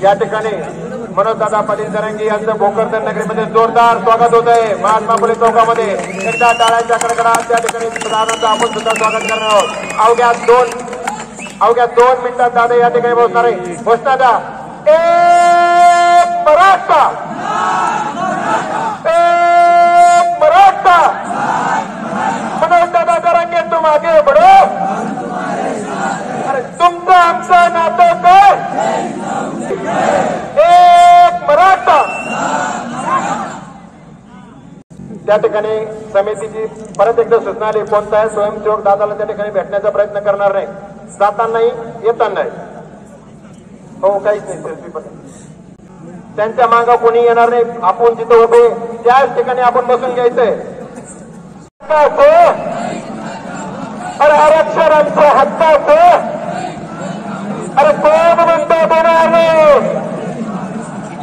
या ठिकाणी मनोजदादा पाटील जरांगे यांचं भोकरदन नगरीमध्ये जोरदार स्वागत होत आहे। महात्मा फुले चौकामध्ये एकदा टाळ्यांच्या कडकडाट त्या ठिकाणी दादांचं आपण सुद्धा स्वागत करणार आहोत। अवघ्या 2 मिनिटात दादा या ठिकाणी पोहोचणार आहे। पोहोचता एक मराठा मनोजदादा जरांगे तुम आगे बढ़ो। अरे तुमचं आमचं नातं काय? एक मराठा। त्या ठिकाणी समितीची परत एकदा सूचना आली, कोणताही स्वयंसेवक दादाला त्या ठिकाणी भेटण्याचा प्रयत्न करणार नाही, जातानाही येतानाही। हो काहीच नाही सेल्फी पण त्यांच्या मागं कोणी येणार नाही। आपण जिथं उभे त्याच ठिकाणी आपण बसून घ्यायचंय। अरे आरक्षण आमचं हक्काचं। अरे कोण म्हणतो देणार नाही?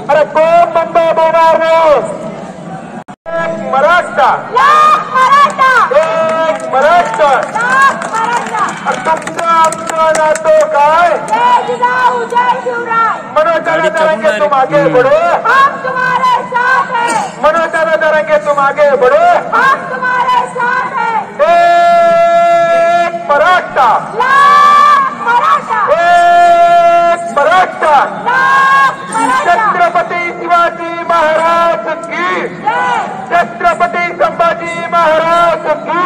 अरे कोण म्हणतो देणार नाही? एक मराठा एक मराठा। तुमचं आमचं नातं काय? मनोजदादा जरांगे तुम आगे बढ़ो। हम तुम्हारे साथ हैं। मनोजदादा जरांगे तुम आगे बढ़ो। हम तुम्हारे साथ हैं। एक मराठा एक मराठा। छत्रपती शिवाजी महाराज की, छत्रपती संभाजी महाराज की।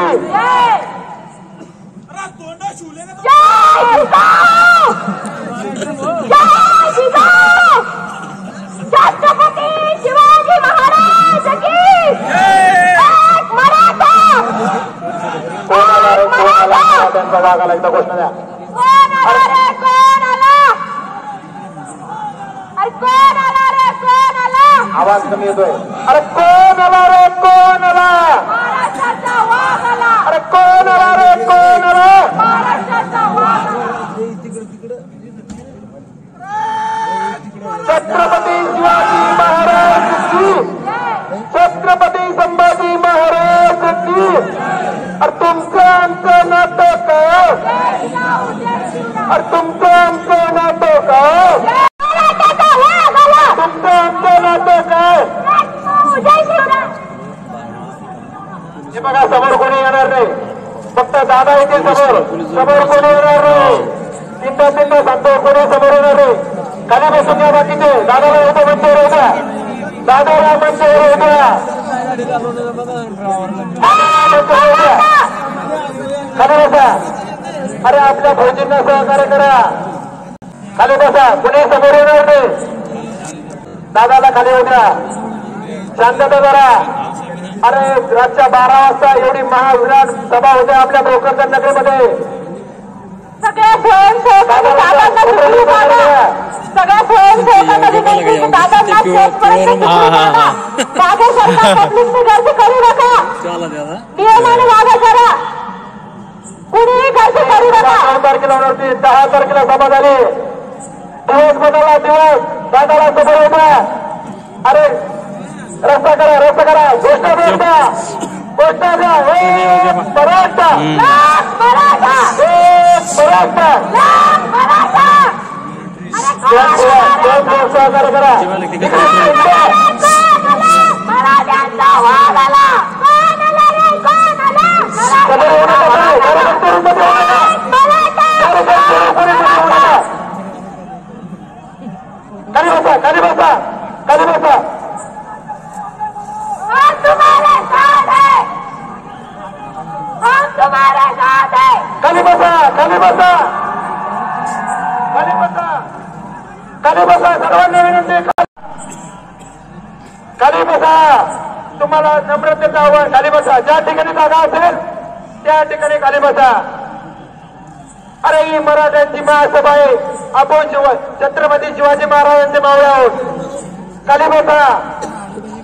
छत्रपती शिवाजी महाराज की। एक मराठा। त्यांचा भाग आला, एकदा घोषणा द्या। कोण आला रे? कोण आला? अरे कोण आला रे? कोण आला? आवाज कमी येतोय। अरे कोण आला रे? कोण आला? महाराष्ट्राचा वाघ आला। अरे कोण आला रे? कोण आला? महाराष्ट्राचा वाघ आला। छत्रपती शिवाजी महाराज की, छत्रपती संभाजी महाराज की। अरे तुमचं आमचं नातं काय? अरे तुमचं आमचं नातं काय? तुमचं आमचं नातं काय? हे बघा, समोर कोणी येणार नाही, फक्त दादा येते समोर। समोर कोणी येणार नाही, तीनदा सांगतो, कोणी समोर येणार नाही। खाली बसून घ्या बाकीचे। दादाला होतं मंचावर उद्या, दादाला मंचावर उद्या, खाली बसा। अरे आपल्या फौजींना सहकार्य करा, खाली बसा, कुणी समोर येणार नाही। दादाला खाली उद्या, शांतता करा। अरे रातच्या 12 वाजता एवढी महाविराट सभा होते आपल्या भोकरदन नगरीमध्ये। सगळ्या स्वयंसेवकांनी दादांना सुखी माना। सगळ्या स्वयंसेवकांना विनंती की दादांना शेवटपर्यंत सुखी माना। मागे सरकार पब्लिकनी गर्दी करू नका, नियमाने मागे करा, कुणीही गर्दी करू नका। 9 तारखेला होती, 10 तारखेला सभा झाली, दिवस बदलला दिवस, दादाला समोर होता। अरे रस्ता करा, रस्ता करा, घोषणा द्या, घोषणा द्या। एक मराठा, एक मराठा, एक मराठा। सहकार्य करा। मराठ्यांचा वाघ आला। कोण आला रे? कोण आला? खाली बसा, खाली बसा, खाली बसा। हम तुम्हारे साथ हैं। हम तुम्हारे साथ हैं। खाली बसा, खाली बसा, खाली बसा, खाली बसा। सर्वांना विनंती, खाली बसा। तुम्हाला नम्रतेचं आव्हान, खाली बसा। ज्या ठिकाणी जागा असेल त्या ठिकाणी खाली बसा। अरे ही मराठ्यांची महासभा आहे, आपण छत्रपती शिवाजी महाराजांचे मावळे आहोत। खाली बसा,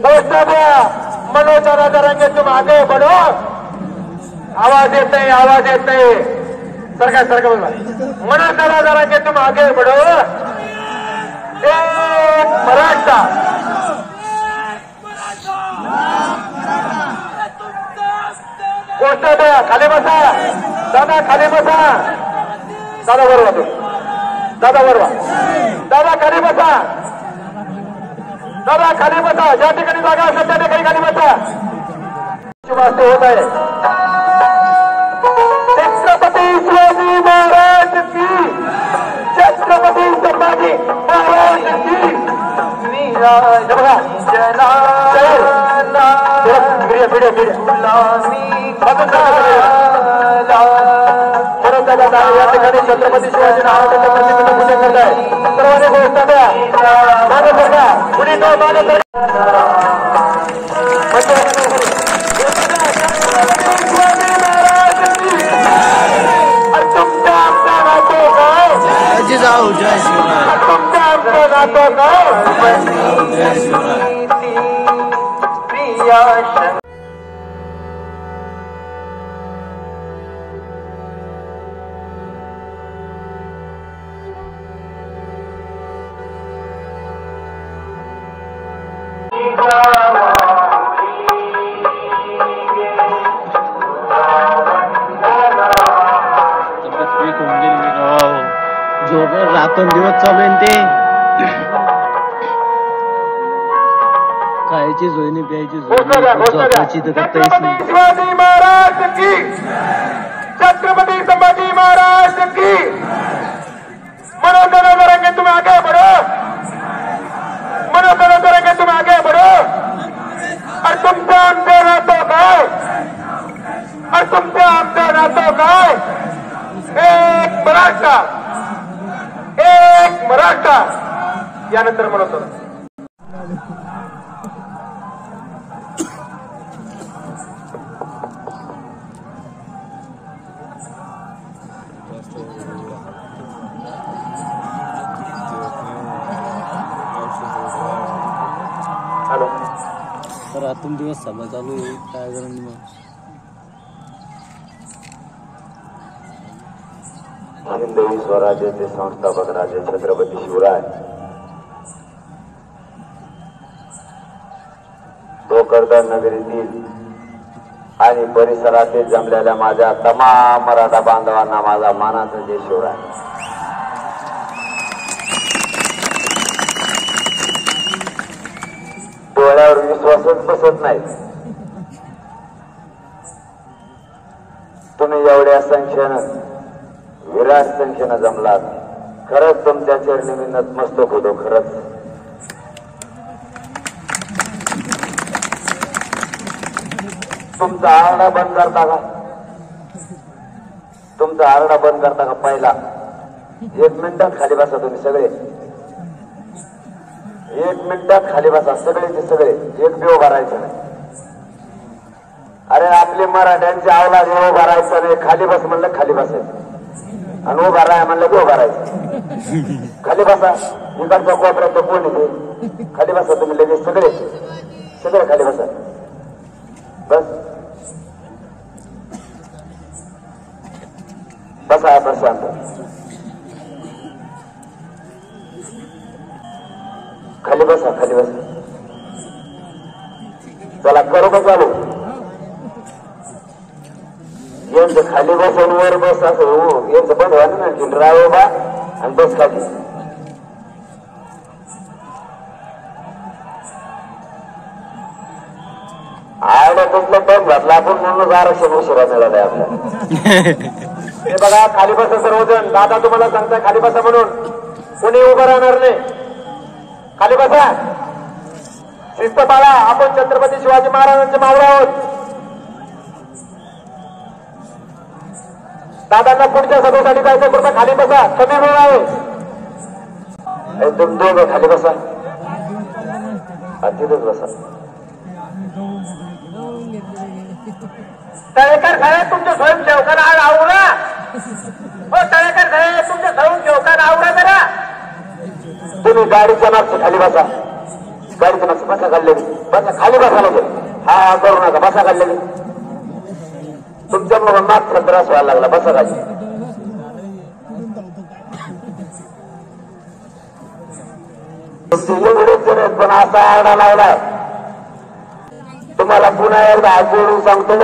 घोषणा द्या। मनोजदादा जरांगे तुम आगे बढ़ो। आवाज येत नाही, आवाज येत नाही। सरकार सरकार बोला। मनोजदादा जरांगे तुम आगे बढ़ो। एक मराठा। घोषणा द्या, खाली बसा। दादा खाली बसा, दादा बरोबर, दादा बरोबर। दादा खाली बसा, दादा खाली बसा, ज्या ठिकाणी जागा असेल त्या ठिकाणी खाली बसा. वाजते होत आहे. छत्रपती शिवाजी महाराज की, छत्रपती संभाजी महाराज की. या ठिकाणी छत्रपती शिवाजी महाराजांच्या प्रतिमेचं पूजन करत आहे. सर्वांनी घोषणा द्या. मागे सरका, कुणी तो मागे सरका. तुमच्या आमच्या नातो काय, जाऊ जय शिवराय. तुमच्या आमचं नातो काय. जय शिवराय. रात्रंदिवस चालू आहे ते. खायची सोय नाही, प्यायची सोय नाही, झोपायची तर काहीच नाही. शिवाजी महाराज की, छत्रपती संभाजी महाराज की. मनोदर करेंगे तुम आगे बढ़ो, मनोदर करेंगे तुम आगे बढ़ो. और तुमच्या आमचं नातं काय, और तुमच्या आमचं नातं काय. एक मराठा, एक मराठा. यानंतर मनोदर. रातून दिवस सभा चालू आहे, काय करा मग. हिंदवी स्वराज्याचे संस्थापक राजे छत्रपती शिवराय भोकरदन नगरीतील आणि परिसरातील जमलेल्या माझ्या तमाम मराठा बांधवांना माझा मानाचा जय शिवराय. डोळ्यावर विश्वासच बसत नाही. तुम्ही एवढ्या संख्येनं, विराट संख्येनं जमलात. खरंच तुमच्या चरणी मी नतमस्तक होतो. खरंच तुमचा आरडा बंद करता का, तुमचा आरडा बंद करता का. पहिला 1 मिनिटात खाली बसा तुम्ही सगळे. 1 मिनिटात खाली बसा सगळेचे सगळे. एक बी उभा राहायचं नाही. अरे आपली मराठ्यांची अवलाद हे उभा राहायचं नाही. खाली बस म्हणलं खाली बसायचं, आणि उभा राहा म्हणलं की उभा राहायचं. खाली बसा. इकडच्या कोपऱ्यात कोण येते, खाली बसा तुम्ही लगेच सगळे सगळे खाली बसा. बस बसा आता शांत. खाली बसा, खाली बसा. चला करू का चालू. यांचं खाली बसून वर बस असं यांचं बंद व्हायचं ना की ड्रायव्हर बा आणि बस खाली. आड्यातून बंद घातला आपण म्हणून आरक्षण उशिरा मिळालाय आपल्याला. हे बघा खाली बसा सर्वजण. दादा तुम्हाला सांगताय खाली बसा म्हणून. कोणी उभं राहणार नाही. खाली बसा. शिस्त पाळा. आपण छत्रपती शिवाजी महाराजांचे मावळे आहोत. दादांना पुढच्या सभेसाठी जायचं कृपया खाली बसा. कमी वेळ आहे. एकदम दोघं खाली बसा. तिथंच बसा. तळेकर साहेब तुमच्या स्वयंसेवकांना आज आवडा. हो तळेकर साहेब तुमच्या स्वयंसेवकांना आवडा जरा. तुम्ही गाडीच्या मागच्या खाली बसा. गाडीच्या मागच्या बसा काढलेली. बसा खाली बसा लागेल. हा करू नका. बसा काढलेली. तुमच्या मुळे मागचा त्रास व्हायला लागला. बसा खाली. तुमचे एवढेच जण आहेत पण असा आरडा लावला. तुम्हाला पुन्हा एकदा हात जोडून सांगतो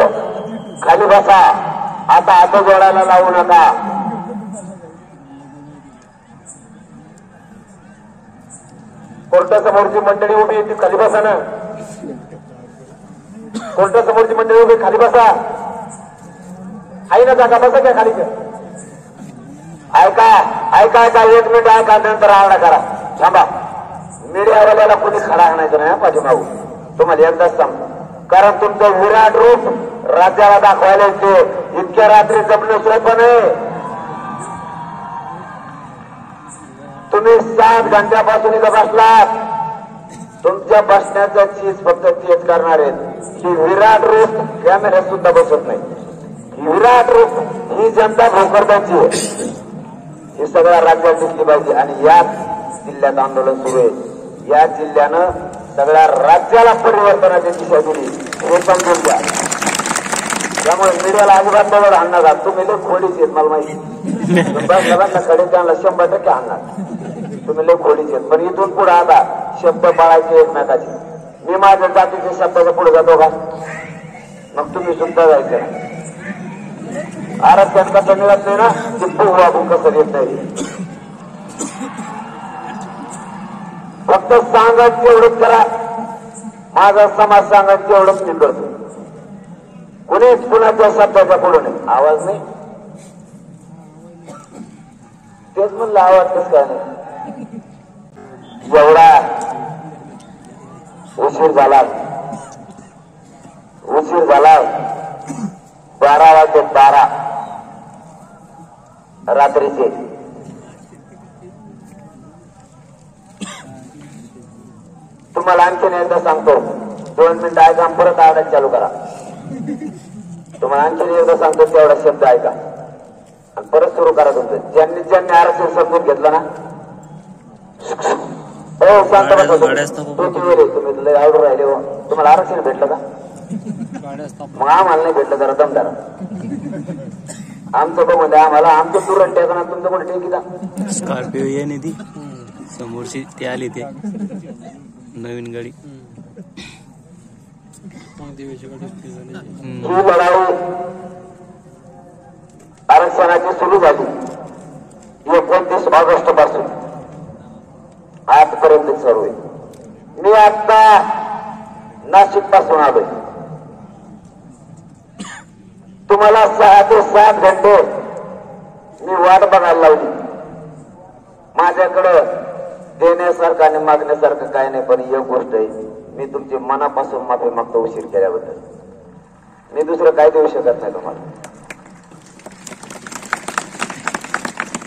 खाली बसा. आता हात जोडायला लावू नका. कोर्टासमोरची मंडळी उभी आहे ती खाली बसा ना. कोर्टासमोरची मंडळी उभी खाली बसा. आहे ना जागा, बसा काय खाली. ऐका ऐका ऐका, 1 मिनिट ऐका, नंतर आवडा करा. थांबा. मीडियावाल्याला कोणी खडा आणायचं नाही पाठीमागू. तुम्हाला एकदाच सांगतो, कारण तुमचं विराट रूप राज्याला दाखवायला येते. इतक्या रात्री जमणं सोपं नाही. तुम्ही 7 घंट्यापासून इथं बसलात. तुमच्या बसण्याचं चीज फक्त तेच करणार आहेत. ही विराट रूप कॅमेऱ्यात सुद्धा बसत नाही. ही विराट रूप ही जनता भोकरदांची आहे. ही सगळ्या राज्यात दिसली पाहिजे. आणि याच जिल्ह्यात आंदोलन सुरू आहे. या जिल्ह्यानं सगळ्या राज्याला परिवर्तनाची दिशा दिली हे समजून घ्या. त्यामुळे मीडियाला अजिबात बरोबर आणणार आहात. तुम्ही लय खोडीच आहेत मला माहिती. बस कडे त्यांना 100% आणणार. तुम्ही लय खोडीच आहेत. पण इथून पुढे आता शब्द पाळायचे एकमेकाचे. मी माझ्या जातीच्या शब्दाच्या पुढे जातो का? मग तुम्ही सुद्धा जायचं. आरक्षण कसं मिळत नाही ना, ते वागून कसं येत नाही. फक्त सांगत तेवढंच करा. माझा समाज सांगत तेवढंच मी करतो. कुणीच कुणाच्या शब्दाच्या पुढे नाही. आवाज नाही. तेच म्हणलं आवाज कसं काय नाही. एवढा उशीर झाला 12 वाजते 12 रात्रीचे. तुम्हाला आणखीन एकदा सांगतो, 2 मिनिटं ऐका, परत आवाज चालू करा. तुम्हाला आणखीन एकदा सांगतो, तेवढा शब्द ऐका आणि परत सुरू करा तुमचं. ज्यांनी आरक्षण समजून घेतलं ना, हो शांत बसा. तुम्ही लय आवडून राहिले हो. तुम्हाला आरक्षण भेटलं का? मग आम्हाला नाही भेटलं. जरा दमदार आमचं बघून द्या आम्हाला. आमचं तुरंत टेका ना, तुमचं कोणी टेकी का? स्कॉर्पिओ ये नाही ती समोरची ती आली ते नवीन गाडी. ही लढाई आरक्षणाची सुरू झाली 29 ऑगस्ट पासून आजपर्यंत सुरू आहे. मी आता नाशिक पासून आलोय. तुम्हाला 6 ते 7 घंटे मी वाट बघायला लावली. माझ्याकडं देण्यासारखं आणि मागण्यासारखं काय नाही. पण एक गोष्ट आहे, मी तुमची मनापासून माफी मागतो उशीर केल्याबद्दल. मी दुसरं काय देऊ शकत नाही तुम्हाला.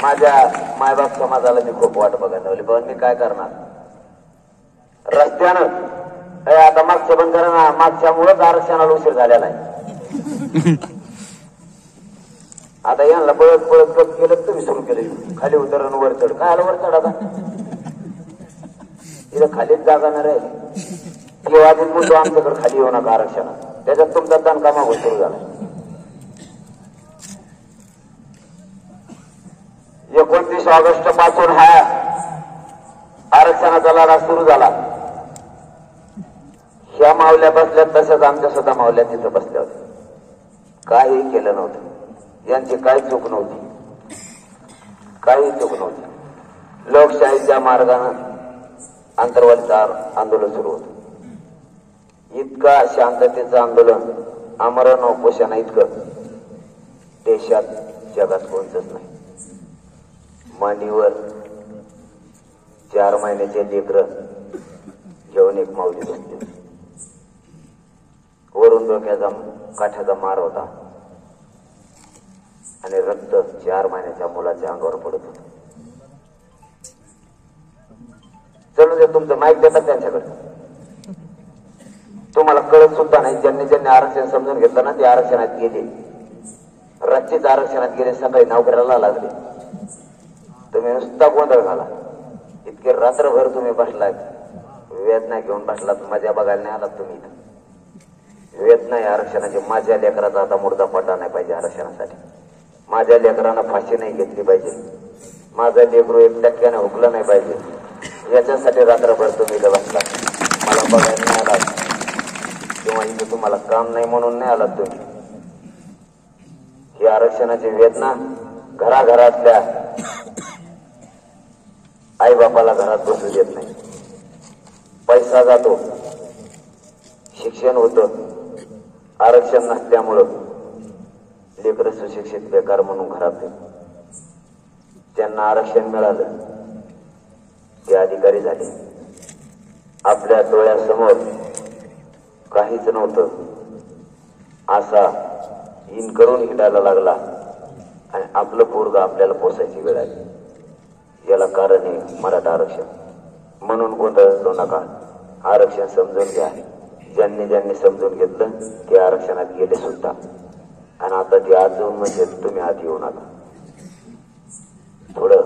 माझ्या मायबाप समाजाला मी खूप वाट बघायला लावली. पण मी काय करणार. रस्त्यानं आता मागच्या बंद करा ना. मागच्यामुळेच आरक्षणाला उशीर झालेला आहे. आता यांना पळत पळत केलं तुम्ही सुरू केलं. खाली उतरण वर चढ. काय आलं वर चढ? आता इथं खालीच जागा नाही राहिली. किंवा आधी मुद्दो आमच्याकडे खाली येऊ नका आरक्षणात. त्याच्यात तुमचा दणकामा सुरू झाला. 29 ऑगस्ट पासून हा आरक्षणाचा लढा सुरू झाला. ह्या मावल्या बसल्यात तशाच आमच्या सुद्धा मावल्या तिथं बसल्या होत्या. काही केलं नव्हतं. यांची काही चूक नव्हती. काही चूक नव्हती. लोकशाहीच्या मार्गानं आंतरवालीचं आंदोलन सुरू होतं. इतका शांततेचं आंदोलन, आमरण उपोषण इतकं देशात जगात कोणतंच नाही. मांडीवर 4 महिन्याचे लेकरं घेऊन एक माऊली बसली. वरून डोक्याचा काठ्याचा मार होता आणि रक्त 4 महिन्याच्या मुलाच्या अंगावर पडत होतं. चलू दे, तुमचं माईक देतात त्यांच्याकडे. तुम्हाला कळत सुद्धा नाही. ज्यांनी आरक्षण समजून घेतलं ना, ते आरक्षणात गेले. रात्रीच आरक्षणात गेले, सकाळी नोकऱ्याला लागले. तुम्ही नुसता गोंधळ घाला. इतके रात्रभर तुम्ही बसलात, वेदना घेऊन बसलात. मजा बघायला नाही आलात तुम्ही. वेदना आहे आरक्षणाची. माझ्या लेकराचा आता मुर्दा पडला नाही पाहिजे आरक्षणासाठी. माझ्या लेकरांना फाशी नाही घेतली पाहिजे. माझं लेकरू 1% हुकलं नाही पाहिजे. याच्यासाठी रात्रभर तुम्ही इथं बसला. मला बघायला नाही आलात किंवा इथं तुम्हाला काम नाही म्हणून नाही आलात तुम्ही. ही आरक्षणाची वेदना घराघरातल्या आई बापाला घरात बसू देत नाही. पैसा जातो, शिक्षण होतं, आरक्षण नसल्यामुळं लेकरं सुशिक्षित बेकार म्हणून घरात त्यांना आरक्षण मिळालं, ते अधिकारी झाले. आपल्या डोळ्यासमोर काहीच नव्हतं असा इन करून हिंडायला लागला आणि आपलं पोरग आपल्याला पोसायची वेळ आली. याला कारण आहे मराठा आरक्षण. म्हणून गोंधळ नका, आरक्षण समजून घ्या. ज्यांनी समजून घेतलं ते आरक्षणात गेले सुद्धा, आणि आता ते आज जाऊन म्हणजे तुम्ही आत येऊ नका. थोडं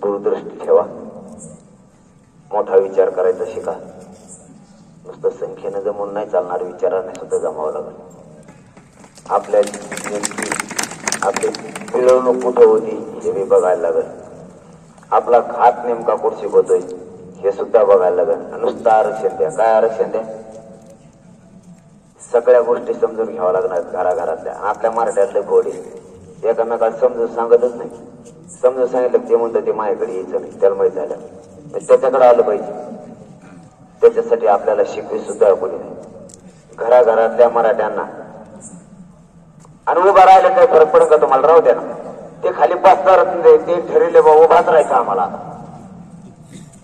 दूरदृष्टी ठेवा, मोठा विचार करायचा शिका. नुसतं संख्येनं जमून नाही चालणार, विचाराने सुद्धा जमावं लागेल. आपल्या नेमकी आपली मिळवणूक कुठं होती हे मी बघायला लागेल. आपला खात नेमका कुठं शिकवतोय हे सुद्धा बघायला लागेल. नुसतं आरक्षण द्या, काय आरक्षण द्या, सगळ्या गोष्टी समजून घ्याव्या लागणार घराघरातल्या. आपल्या मराठ्यातले गोडी एकामेकाला समजून सांगतच नाही. समजून सांगितलं ते म्हणतं ते माझ्याकडे यायचं नाही, त्याला माहित झालं त्याच्याकडे आलं पाहिजे. त्याच्यासाठी आपल्याला शिकवी सुद्धा कोणी नाही. घराघरातल्या मराठ्यांना आणि उभा राहिलं काही फरक पडेल का तुम्हाला? राहू द्या ना, ते खाली बसणार ते ठरले बा उभाच राहायचं आम्हाला.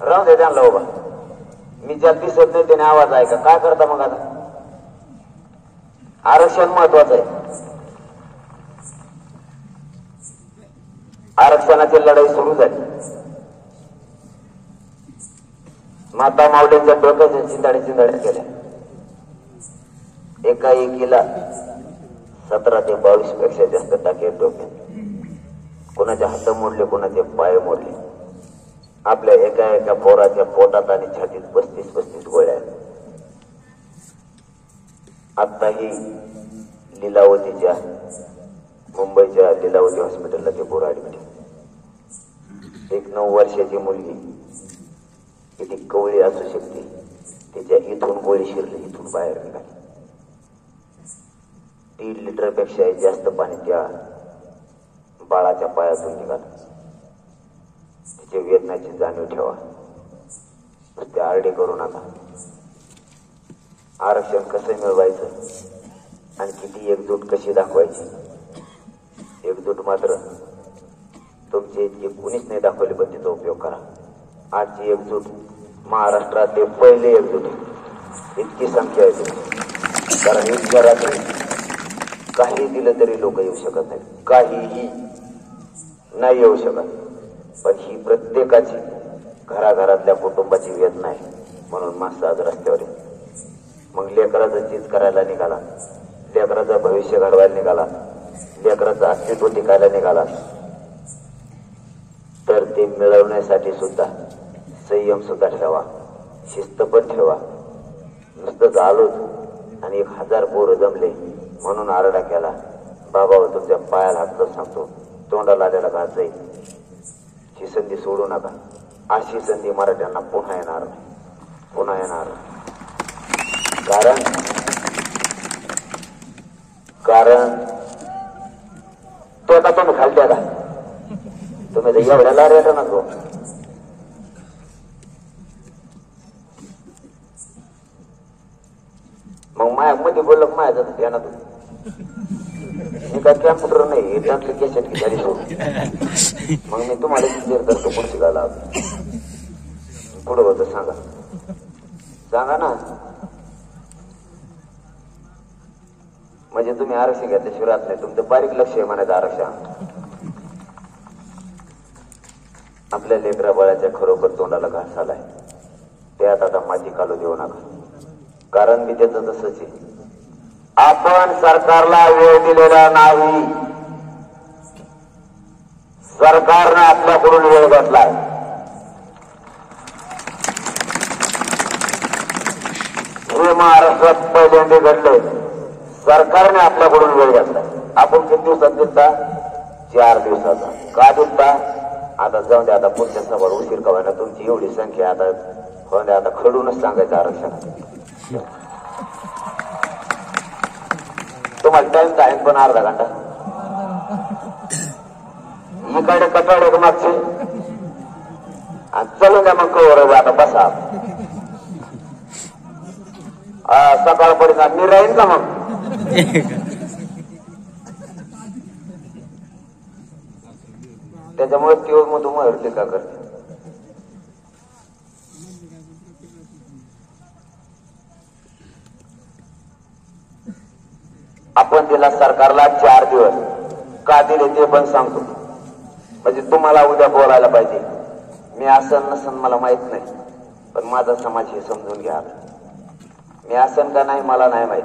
राहू दे त्यांना उभा. मी ज्यात दिसत नाही त्याने आवाज आहे का काय करता मग? आता आरक्षण महत्वाचं आहे. आरक्षणाची लढाई सुरू झाली. माता माऊलींच्या डोक्याच्या चिंताड्या केल्या. एका एकीला 17 ते 22 पेक्षा जास्त टाके डोक्यात. कोणाचे हात मोडले, कोणाचे पाय मोडले. आपल्या एका पोराच्या पोटात आणि छातीत 35 गोळ्या. आत्ताही लीलावतीच्या मुंबईच्या लीलावती हॉस्पिटलला ते पोर ऍडमिट. एक 9 वर्षाची मुलगी, किती कवळी असू शकते, तिच्या इथून गोळी शिरली, इथून बाहेर निघाली. 3 लिटरपेक्षा जास्त पाणी त्या बाळाच्या पायातून निघालं. तिच्या वेदनाची जाणीव ठेवा, नुसते आरडे करू नका. आरक्षण कसं मिळवायचं आणि किती एकजूट कशी दाखवायची? एकजूट मात्र तुमची इतकी कुणीच नाही दाखवली, पण तिचा उपयोग करा. आजची एकजूट महाराष्ट्रातले पहिले एकजूट, इतकी संख्या आहे. कारण इतक्या रात्री काही दिलं तरी लोक येऊ शकत नाहीत, काहीही नाही येऊ शकत. पण ही प्रत्येकाची घराघरातल्या कुटुंबाची वेदना आहे. म्हणून माणसं आज रस्त्यावर आहे. मग लेकराचं चीज करायला निघाला, लेकराचं भविष्य घडवायला निघाला, लेकराचं अस्तित्व टिकायला निघाला, तर ते मिळवण्यासाठी सुद्धा संयम सुद्धा ठेवा, शिस्त पण ठेवा. नुसतं झालोच आणि 1000 पोरं जमले म्हणून आरडा केला, बाबा तुमच्या पायाला हात सांगतो, तोंडाला आलेला घात जाईल. ही संधी सोडू नका. अशी संधी मराठ्यांना पुन्हा येणार. कारण तो आता तुम्ही खालत्या का? तुम्ही तर एवढ्याला रेटा नको. मग माया मध्ये बोललं माया जात त्यांना मी काय कॅम्प्युटर नाही, त्यातले कॅसेट की झाली सोड. मग मी तुम्हाला क्लिअर करतो कोण शिकायला पुढं होतं सांगा ना. म्हणजे तुम्ही आरक्षण घेतल्याशिवाय राहत नाही. तुमचं बारीक लक्ष आहे म्हणायचं आरक्षण. आपल्या लेकरा बाळाच्या खरोखर तोंडाला घास आलाय, त्यात आता माती काढू देऊ नका. कारण मी त्याचं तसंच आहे. आपण सरकारला वेळ दिलेला नाही, सरकारनं आपल्याकडून वेळ घेतलाय. हे महाराष्ट्रात पहिल्यांदा घडलंय. सरकारने आपल्याकडून वेळ घेतलाय. आपण किती दिवसात दिसता? 4 दिवसाचा. का दिसता? आता जाऊन द्या, आता पुढच्या सभा उशीर कवायला. तुमची एवढी संख्या आता होऊन द्या, आता खडूनच सांगायचं आरक्षण. तुम्हाला टाइम आहे पण अर्धा घंटा. इकडे कटाळे मागचे आणि चलून द्या मग कवर. आता बसा. सकाळपर्यंत मी राहीन का मग? त्याच्यामुळे तो मग तुम्हाला टीका करते. आपण दिला सरकारला 4 दिवस का दिले ते पण सांगतो, म्हणजे तुम्हाला उद्या बोलायला पाहिजे. मी असन नसन मला माहित नाही, पण माझा समाज हे समजून घ्या. मी असन का नाही मला नाही माहित,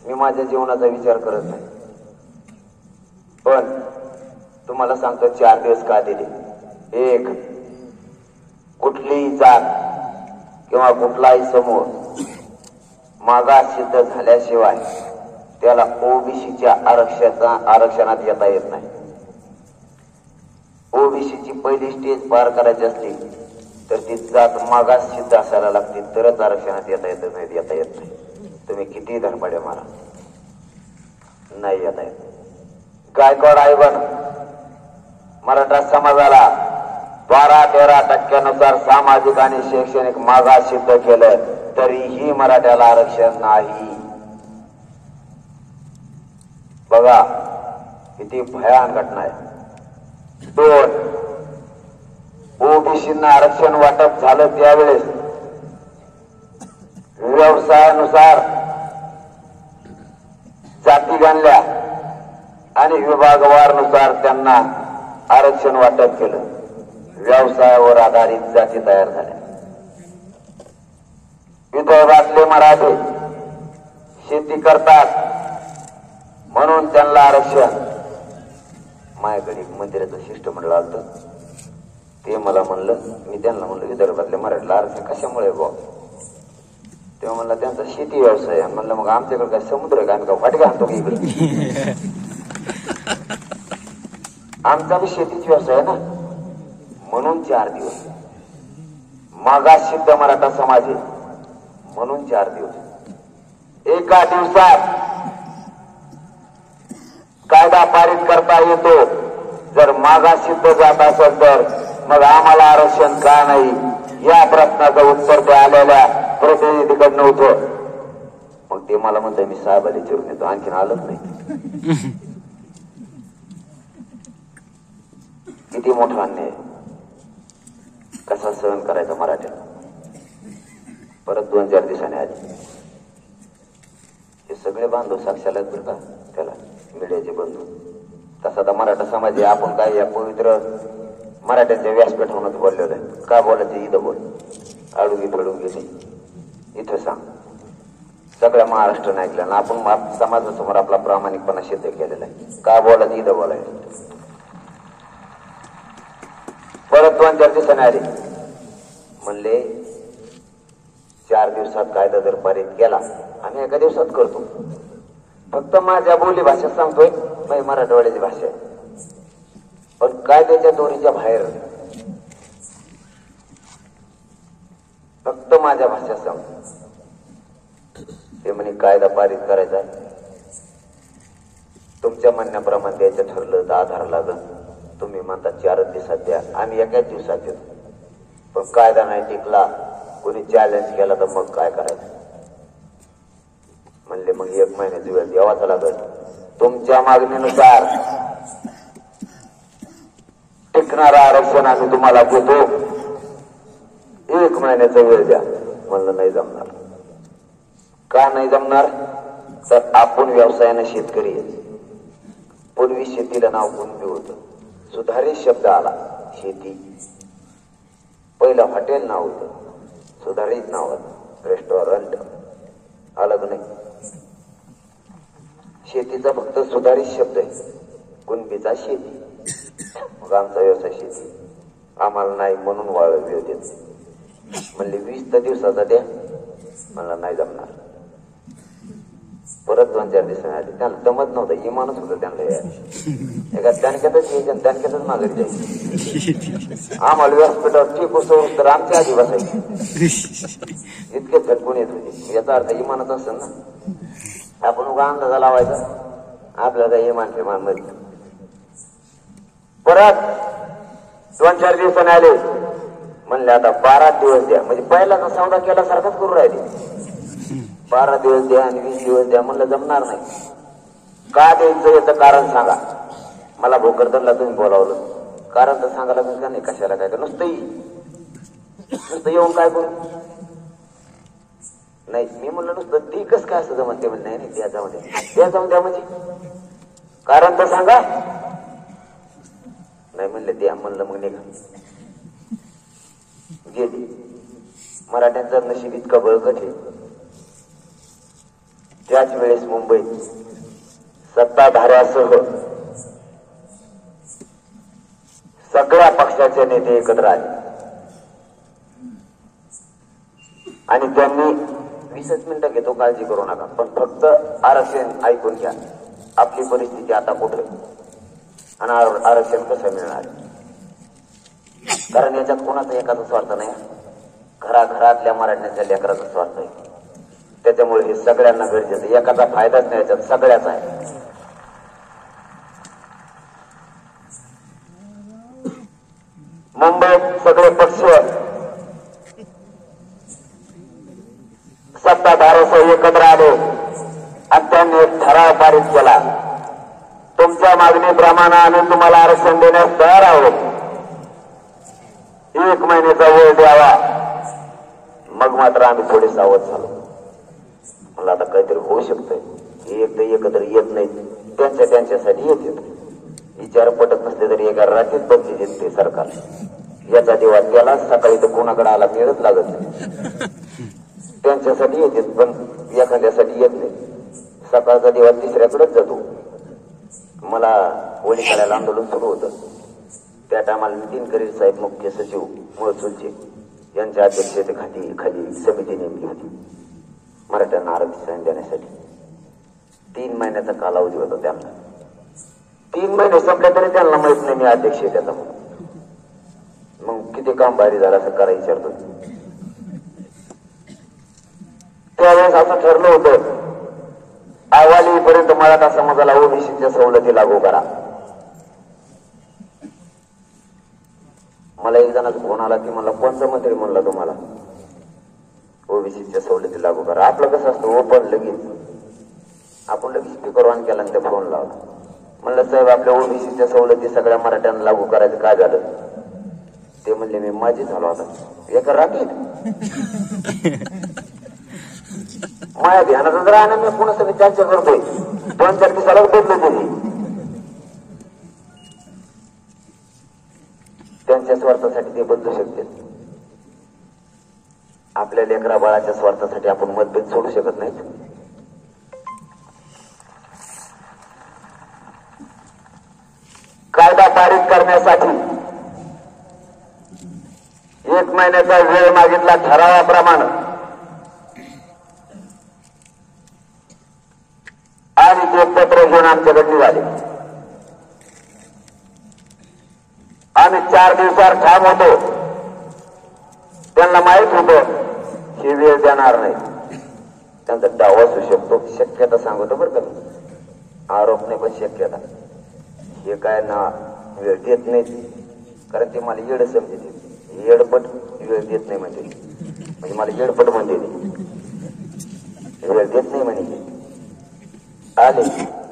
मी माझ्या जीवनाचा विचार करत नाही, पण तुम्हाला सांगतो 4 दिवस का दिले. एक, कुठलीही जात किंवा कुठलाही समूह मागास सिद्ध झाल्याशिवाय त्याला ओबीसीच्या आरक्षणात येता येत नाही. ओबीसीची पहिली स्टेज पार करायची असली तर ती जात मागास सिद्ध असायला लागते, तरच आरक्षणात येता येत नाही. तुम्ही किती धडपडे मारा, नाही येता येत. गायकवाड आयोगानं मराठा समाजाला 12-13% सामाजिक आणि शैक्षणिक मागास सिद्ध केलं, तरीही मराठ्याला आरक्षण नाही. बघा किती भयान घटना आहे. 2, ओबीसींना आरक्षण वाटप झालं त्यावेळेस व्यवसायानुसार जाती गणल्या आणि विभागवारनुसार त्यांना आरक्षण वाटप केलं. व्यवसायावर आधारित जाती तयार झाल्या. विदर्भातले मराठे शेती करतात म्हणून त्यांना आरक्षण. माझ्याकडे एक मंदिराचं शिष्टमंडळ आलं, ते मला म्हणलं, मी त्यांना म्हणलं विदर्भातल्या मराठीला आरक्षण कशामुळे गो? तेव्हा म्हणलं त्यांचा शेती व्यवसाय आहे. म्हणलं मग आमच्याकडे काय समुद्र आहे का, आम्ही का वाटी घालतो की इकडे? आमचा बी शेतीचा व्यवसाय आहे ना. म्हणून 4 दिवस मागास सिद्ध मराठा समाज आहे, म्हणून 4 दिवस. एका दिवसात कायदा पारित करता येतो. जर मागास सिद्ध जात असेल तर मग आम्हाला आरक्षण का नाही, या प्रश्नाचं उत्तर त्या आलेल्या प्रतिनिधीकडनं होतं. मग ते मला म्हणतं मी साहेबाला चिरून येतो, आणखीन आलंच नाही. किती मोठा अन्याय, कसा सहन करायचा मराठ्याला. परत 2-4 दिवसांनी आले हे सगळे बांधव साक्षाला बरं का, त्याला मीडियाचे बंधू. तसा तर मराठा समाज आहे. आपण काय या पवित्र मराठ्याच्या व्यासपीठावरच बोललेलं आहे. का बोलायचं इथं बोल, अडुगी फडुगी नाही इथं सांग. सगळ्या महाराष्ट्राने ऐकलं ना. आपण समाजासमोर आपला प्रामाणिकपणा सिद्ध केलेला आहे. का बोलायचं इथं बोलायचं. परत 2-4 दिवसांनी आले, म्हणले 4 दिवसात कायदा जर पारित केला, आम्ही एका दिवसात करतो. फक्त माझ्या बोली भाषेत सांगतोय, माझी मराठवाड्याची भाषा आहे, पण कायद्याच्या दोरीच्या बाहेर फक्त माझ्या भाषेत सांगतो. ते म्हणे कायदा पारित करायचा आहे, तुमच्या म्हणण्याप्रमाणे द्यायचं ठरलं तर आधार लागल. तुम्ही म्हणता 4 दिवसात द्या, आम्ही एकाच दिवसात देतो. पण कायदा नाही टिकला, कोणी चॅलेंज केला तर मग काय करायचं? म्हणले मग 1 महिन्याचा वेळ द्यावाचा लागेल. तुमच्या मागणीनुसार टिकणारं आरक्षण आम्ही तुम्हाला देतो, 1 महिन्याचा वेळ द्या. म्हणलं नाही जमणार. का नाही जमणार? तर आपण व्यवसायानं शेतकरी आहे. पूर्वी शेतीला नाव कुणबी होतं, सुधारित शब्द आला शेती. पहिलं हॉटेल नाव होतं, सुधारित नाव होतं रेस्टॉरंट, अलग नाही. शेतीचा फक्त सुधारित शब्द आहे, कुणबीचा शेती. मग आमचा व्यवसाय शेती, आम्हाला नाही म्हणून वेळ देत. म्हणले 20 दिवसाचा द्या. मला नाही जमणार. परत 2-4 दिवसांनी आले, त्यांना जमत नव्हतं, इमानच होतं त्यांना. एका दणक्यातच यायचं, दणक्यातच माघारी जायचं. आम्हाला व्यासपीठावर ठीक होतं तर आमच्या आधी बसायचे. इतके झटकून येत होते. याचा अर्थ इमानच असेल ना. आपण उगा अंदाजा लावायचा, आपल्याला काही इमान फिमान माहित. परत 2-4 दिवसांनी आले, म्हणले आता 12 दिवस द्या. म्हणजे पहिल्याचा सौदा केल्यासारखाच करू राहिले. 12 दिवस द्या आणि 20 दिवस द्या म्हणलं जमणार नाही. का द्यायचं याचं कारण सांगा. मला भोकरदनला तुम्ही बोलावलं, कारण तर सांगायला लागेल का नाही. कशाला काय नुसतं येऊन काय करू नाही. मी म्हणलं नुसतं ती कसं काय असं जमत ते म्हणलं नाही द्या जाऊन द्या म्हणजे कारण तर सांगा. नाही म्हणलं द्या म्हणलं मग निघा गेली. मराठ्यांचं नशीब इतकं बळकट आहे. त्याच वेळेस मुंबईत सत्ताधाऱ्यासह सगळ्या पक्षाचे नेते एकत्र आले आणि त्यांनी 20 मिनिटं घेतो काळजी करू नका, पण फक्त आरक्षण ऐकून घ्या. आपली परिस्थिती आता कुठे आणि आरक्षण कसं मिळणार. कारण याच्यात कोणाचा एकाचा स्वार्थ नाही. घराघरातल्या मराठ्यांच्या लेकराचा स्वार्थ आहे. त्याच्यामुळे हे सगळ्यांना गरजेचं. एकाचा फायदाच नाही, याच्यात सगळ्याचा आहे. मुंबईत सगळे पक्ष सत्ताधाऱ्यासह एकत्र आले आणि त्यांनी एक ठराव पारित केला. तुमच्या मागणीप्रमाणे आम्ही तुम्हाला आरक्षण देण्यास तयार आहोत. 1 महिन्याचा वेळ द्यावा. मग मात्र आम्ही थोडे सावध झालो. मला आता काहीतरी होऊ शकतंय. एकत्र येत नाही, त्यांच्यासाठी येत येत. विचार पटत नसले तरी एका रात्रीत बदली देत ते सरकार. याचा दिवा त्याला सकाळी तर कोणाकडे आला मिळत लागत नाही. त्यांच्यासाठी येते पण एखाद्यासाठी येत नाही. सकाळचा दिवा तिसऱ्याकडेच जातो. मला होळी काढायला आंदोलन सुरू होतं. त्या टायमाला नितीन करीर साहेब मुख्य सचिव महसूलचे यांच्या अध्यक्षतेखाली समिती नेमली होती मराठ्यांना आरक्षण देण्यासाठी. 3 महिन्याचा कालावधी होता त्यांना. 3 महिने संपले तरी त्यांना माहित नाही मी अध्यक्ष आहे त्याचा. मग किती काम भारी झालं असं करा विचारतो. त्यावेळेस असं ठरलं होतं अहवाल येईपर्यंत मराठा समाजाला ओबीसीच्या सवलती लागू करा. मला एक जणाचा फोन आला की म्हणला कोणता मंत्री म्हणला तुम्हाला ओबीसीच्या सवलती लागू करा. आपलं कसं असतं ओपन लगेच आपण लगेच स्पीकर ऑन केला आणि त्या फोन लावला. म्हणलं साहेब आपल्या ओबीसीच्या सवलती सगळ्या मराठ्यांना लागू करायचं काय झालं. ते म्हणले मी माझी झालो आता एका रात्रीत. माझ्या ध्यानात राहणं मी पुन्हा सगळी चर्चा करतोय. 2-4 दिवसाला बदलत होती. त्यांच्या स्वार्थासाठी ते बदलू शकते. आपल्या लेकरा बाळाच्या स्वार्थासाठी आपण मतभेद सोडू शकत नाहीत. कायदा पारित करण्यासाठी 1 महिन्याचा वेळ मागितला ठरावाप्रमाणे आणि ते पत्र घेऊन आमच्याकडे निघाले. आम्ही 4 दिवसावर ठाम होतो. त्यांना माहित होतं ही वेळ देणार नाही. त्यांचा डाव असू शकतो, शक्यता सांगतो बरं का, आरोप नाही पण शक्यता. हे काय ना वेळ देत नाही कारण ते मला येड समजते. येडपट वेळ देत नाही म्हणजे मला येडपट म्हणते वेळ देत नाही म्हणजे आले.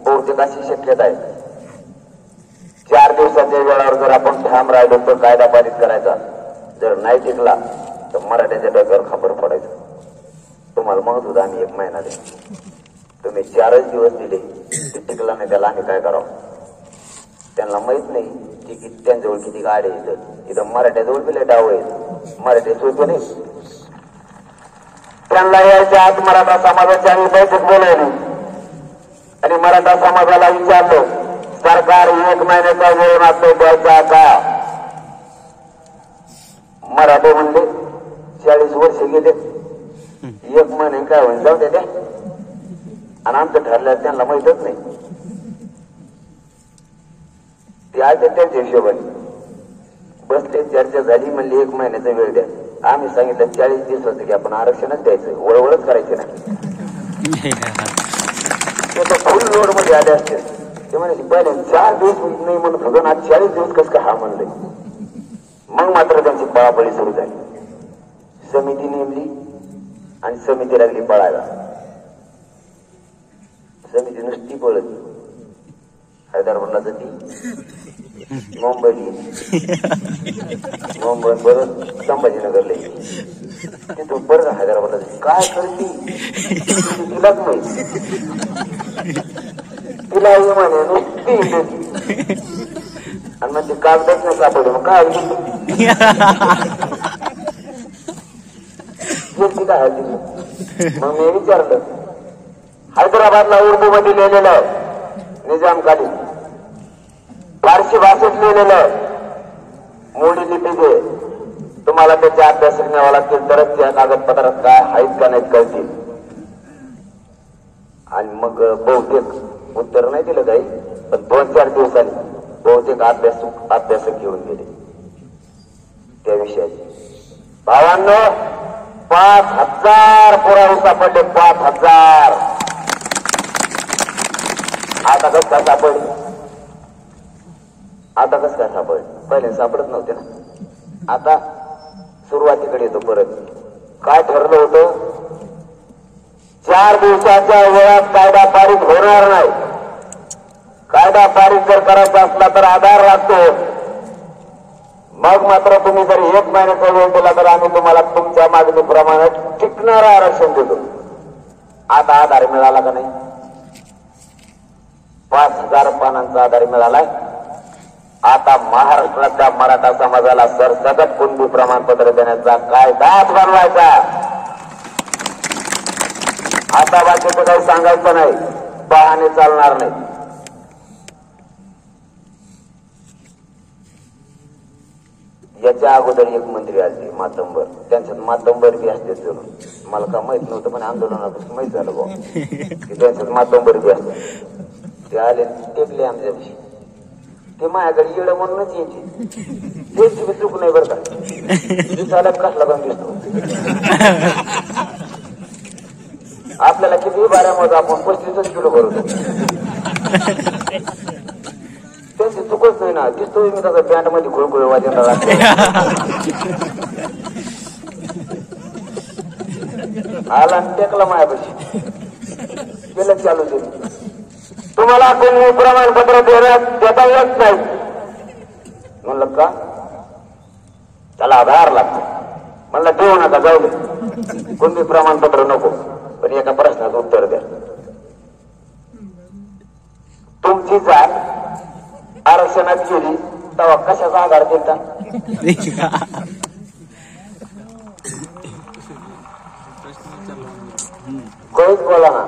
बहुतेक अशी शक्यता आहे 4 दिवसाच्या वेळावर जर आपण ठाम राहिलो तर कायदा पारित करायचा. जर नाही टिकला तर मराठ्याच्या डोक्यावर खापर पडायचं. तुम्हाला म्हणत होतं आम्ही 1 महिना दे. तुम्ही 4च दिवस दिले ते टिकला नाही त्याला आम्ही काय करावं. त्यांना माहित नाही की त्यांच्याजवळ किती गाड्या आहेत. इथं मराठ्याजवळ बिले डाव आहेत. मराठी सोयतो नाही. त्यांना यायच्या आत मराठा समाजाची आम्ही बैठक बोलावली आणि मराठा समाजाला विचारलं सरकार 1 महिन्याचा वेळ मागतो द्यायचा का. मराठे म्हणले 40 वर्ष गेले 1 महिने काय होईल जाऊ द्या. आणि आमचं ठरलं त्यांना माहितच नाही. ते आज त्यांच्या हिशोबाने बसले. चर्चा झाली म्हणली 1 महिन्याचा वेळ द्या. आम्ही सांगितलं 40 दिवसाचं की आपण आरक्षणच द्यायचं वळवळच करायची नाही. फुल लोड मध्ये आले असते. ते म्हणाले पहिले 4 दिवस नाही म्हणत होतो आज 40 दिवस कस का हा म्हणले. मग मात्र त्यांची पळापळी सुरू झाली. समिती नेमली आणि समिती लागली पळायला. नुसती पळत हैदराबादला जाती मुंबई परत संभाजीनगरला तिथून परत हैदराबादला जाते काय करते तिलाच माहिती तिला म्हणे नुसती आणि मग ती कागदच नाही सापडली मग काय काय मग मी विचारलं हैदराबादला उर्दू मध्ये लिहिलेलं आहे निजामकालीन फारसी भाषेत लिहिलेलं आहे मोडी लिपीचे तुम्हाला त्याचे अभ्यास न्यावा लागतील तरच त्या कागदपत्रात काय आहेत का नाहीत कळतील आणि मग बहुतेक उत्तर नाही दिलं काही पण 2-4 दिवसांनी बहुतेक अभ्यासक घेऊन गेले त्या विषयाचे भावांनो 5,000 पुरावे सापडले 5,000 आता कस काय सापडले पहिले सापडत नव्हते ना आता सुरुवातीकडे येतो परत काय ठरलं होतं 4 दिवसाच्या वेळात कायदा पारित होणार नाही कायदा पारित जर करायचा असला तर आधार लागतो मग मात्र तुम्ही जर 1 महिन्याचा वेळ दिला तर आम्ही तुम्हाला तुमच्या मागणीप्रमाणे टिकणारं आरक्षण देतो आता आधार मिळाला का नाही 5,000 पानांचा आधार मिळालाय आता महाराष्ट्राच्या मराठा समाजाला सरसकट कुणबी प्रमाणपत्र देण्याचा कायदाच बनवायचा आता बाकीचं काही सांगायचं नाही बहाणे चालणार नाही याच्या अगोदर एक मंत्री आले मातंबर त्यांच्यात मातंबर बी असते जरूर मला का माहित नव्हतं पण आंदोलनापासून माहित झालं भाऊ की त्यांच्यात मातंबर बी असते ते आले टेकले आमच्यापाशी ते माझ्याकडे येडं म्हणूनच यायचे त्यांची बी चूक नाही बरं का दिसायला कसला पण दिसतो आपल्याला किती बाऱ्यामध्ये आपण 35 किलो भरवतो त्यांची चुकच नाही ना दिसतो मी कसं पॅन्ट मध्ये खुळखुळ वाजवणार आला टेकला मायापाशी गेलं चालू दिली तुम्हाला कोणी प्रमाणपत्र देता येत नाही म्हणलं का त्याला आधार लागतो म्हणलं देऊ नका जाऊ दे कोणती प्रमाणपत्र नको पण एका प्रश्नाचं उत्तर द्या तुमची जात आरक्षणात गेली तेव्हा कशाचा आधार देता कोणीच बोला ना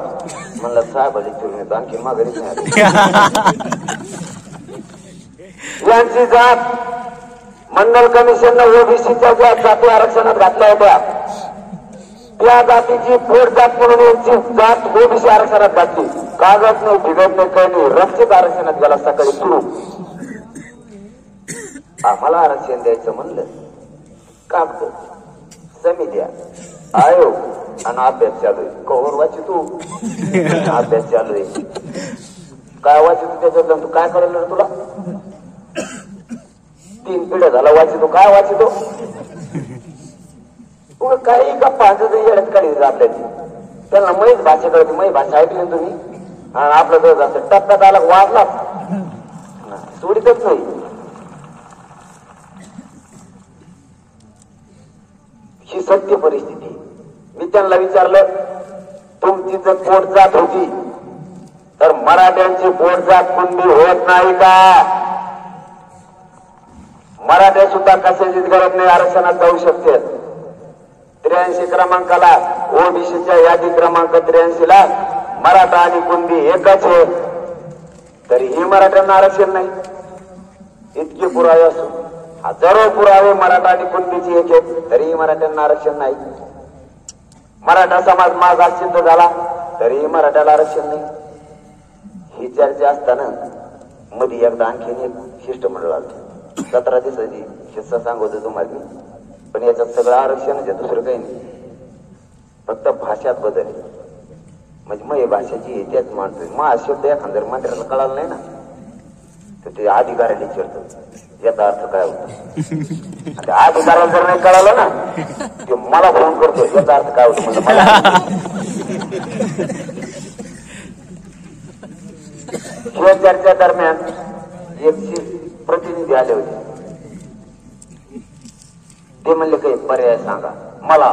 म्हणलं साहेब आली चिरून आणखी माघारीच नाही यांची जात मंडल कमिशननं ओबीसीच्या ज्या जाती आरक्षणात घातल्या होत्या त्या जातीची पोट जात म्हणून यांची जात ओबीसी आरक्षणात घातली कागद नाही बिघड नाही काही नाही रक्षित आरक्षणात गेला सकाळी सुरू आम्हाला आरक्षण द्यायचं म्हणलं कागद समित्या आयोग आणि अभ्यास चालू आहे कवर वाची तू अभ्यास चालू आहे काय वाचितो त्याच्यात तू काय करायला तुला 3 पिढ्या झाला वाचितो काय वाचितो काही गप्पा येड्यात काढायचं आपल्याची त्यांना मैच भाषा कळते मै भाषा ऐकली तुम्ही आणि आपलं जर जास्त टप्प्यात आला वाजला सोडीतच नाही ही सत्य परिस्थिती मी त्यांना विचारलं तुमची जर पोट जात होती तर मराठ्यांची पोट जात कुणबी होत नाही का मराठ्या सुद्धा कशाचीच गरज नाही आरक्षणात जाऊ शकते 83 क्रमांकाला ओबीसीच्या यादी क्रमांक 83 ला मराठा आणि कुणबी एकच आहे तरीही मराठ्यांना आरक्षण नाही इतके पुरावे असून हजारो पुरावे मराठा आणि कुणबीची एक आहेत तरीही मराठ्यांना आरक्षण नाही मराठा समाज मागास सिद्ध झाला तरीही मराठ्याला आरक्षण नाही ही चर्चा असताना मध्ये एकदा आणखीन एक शिष्टमंडळ आलं 17 दिवसाची किस्सा सांगतो तुम्हाला पण याच्यात सगळं आरक्षणच आहे दुसरं काही नाही फक्त भाषात बदल म्हणजे मग भाषेची त्याच मानतोय मग शब्द एखाद्या मंत्र्याला कळाला नाही ना तर ते अधिकाऱ्याला विचारतो याचा अर्थ काय होतो अधिकाऱ्याला जर नाही कळालं ना ते मला फोन करतो याचा अर्थ काय होतो म्हणजे मला या चर्चा दरम्यान एक प्रतिनिधी आले होते. ते म्हणले काही पर्याय सांगा मला,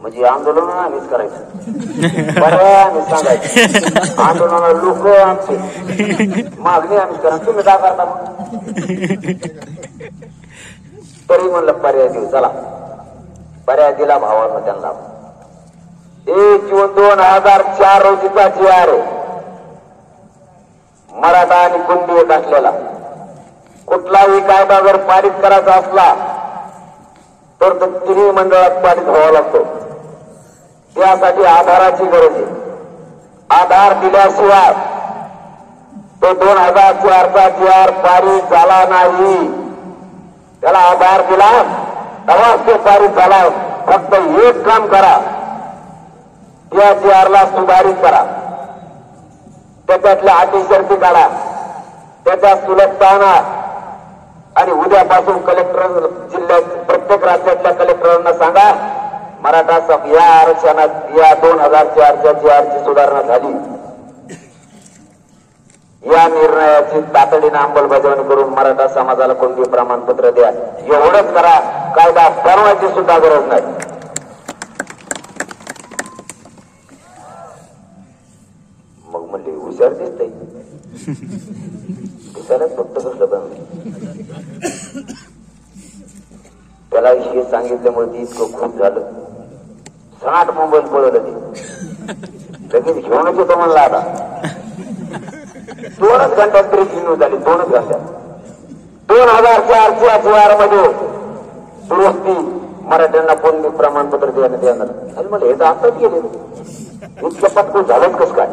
म्हणजे आंदोलन आम्हीच करायचं, पर्याय आम्हीच सांगायचं, आंदोलनाला लोक आमचे, मागणी आम्हीच करा, तुम्ही काय करता मग? तरी म्हणलं पर्याय देऊ, चला पर्याय दिला भावानं त्यांना. 1 जून 2004 रोजीचा जी आहे मराठा आणि कुणबी एक असलेला, कुठलाही कायदा जर पारित करायचा असला तर तो तिन्ही मंडळात पारित व्हावा लागतो. त्यासाठी आधाराची गरज आहे. आधार दिल्याशिवाय तो 2004चा जी आर पारित झाला नाही. त्याला आधार दिला तेव्हाच तो पारित झाला. फक्त एक काम करा, त्या जी आरला सुधारित करा, त्याच्यातल्या अटी शर्ती काढा, त्याच्या सुलभता आणा आणि उद्यापासून कलेक्टर जिल्ह्यात प्रत्येक राज्यातल्या कलेक्टरांना सांगा मराठा या आरक्षणात या 2004च्या जी आरची सुधारणा झाली, या निर्णयाची तातडीने अंमलबजावणी करून मराठा समाजाला कुणबी प्रमाणपत्र द्या. एवढंच करा, कायदा बनवायची सुद्धा गरज नाही. मग म्हणले हुशार दिसतंय, दिसायलाच फक्त कसलं बनवलं. त्याला हे सांगितल्यामुळे ती इतकं खूप झालं. 60 मोबाईल पळवलं ते, लगेच घेऊनच येतो म्हणला. आता 2च घंट्यात ब्रेकिंग न्यूज झाली. 2च घंट्यात 2004च्या जी मध्ये दुरुस्ती, मराठ्यांना कुणबी प्रमाणपत्र देण्यात येणार. आणि मला हे तर आताच गेले, इतकं पटकन झालंच कसं काय.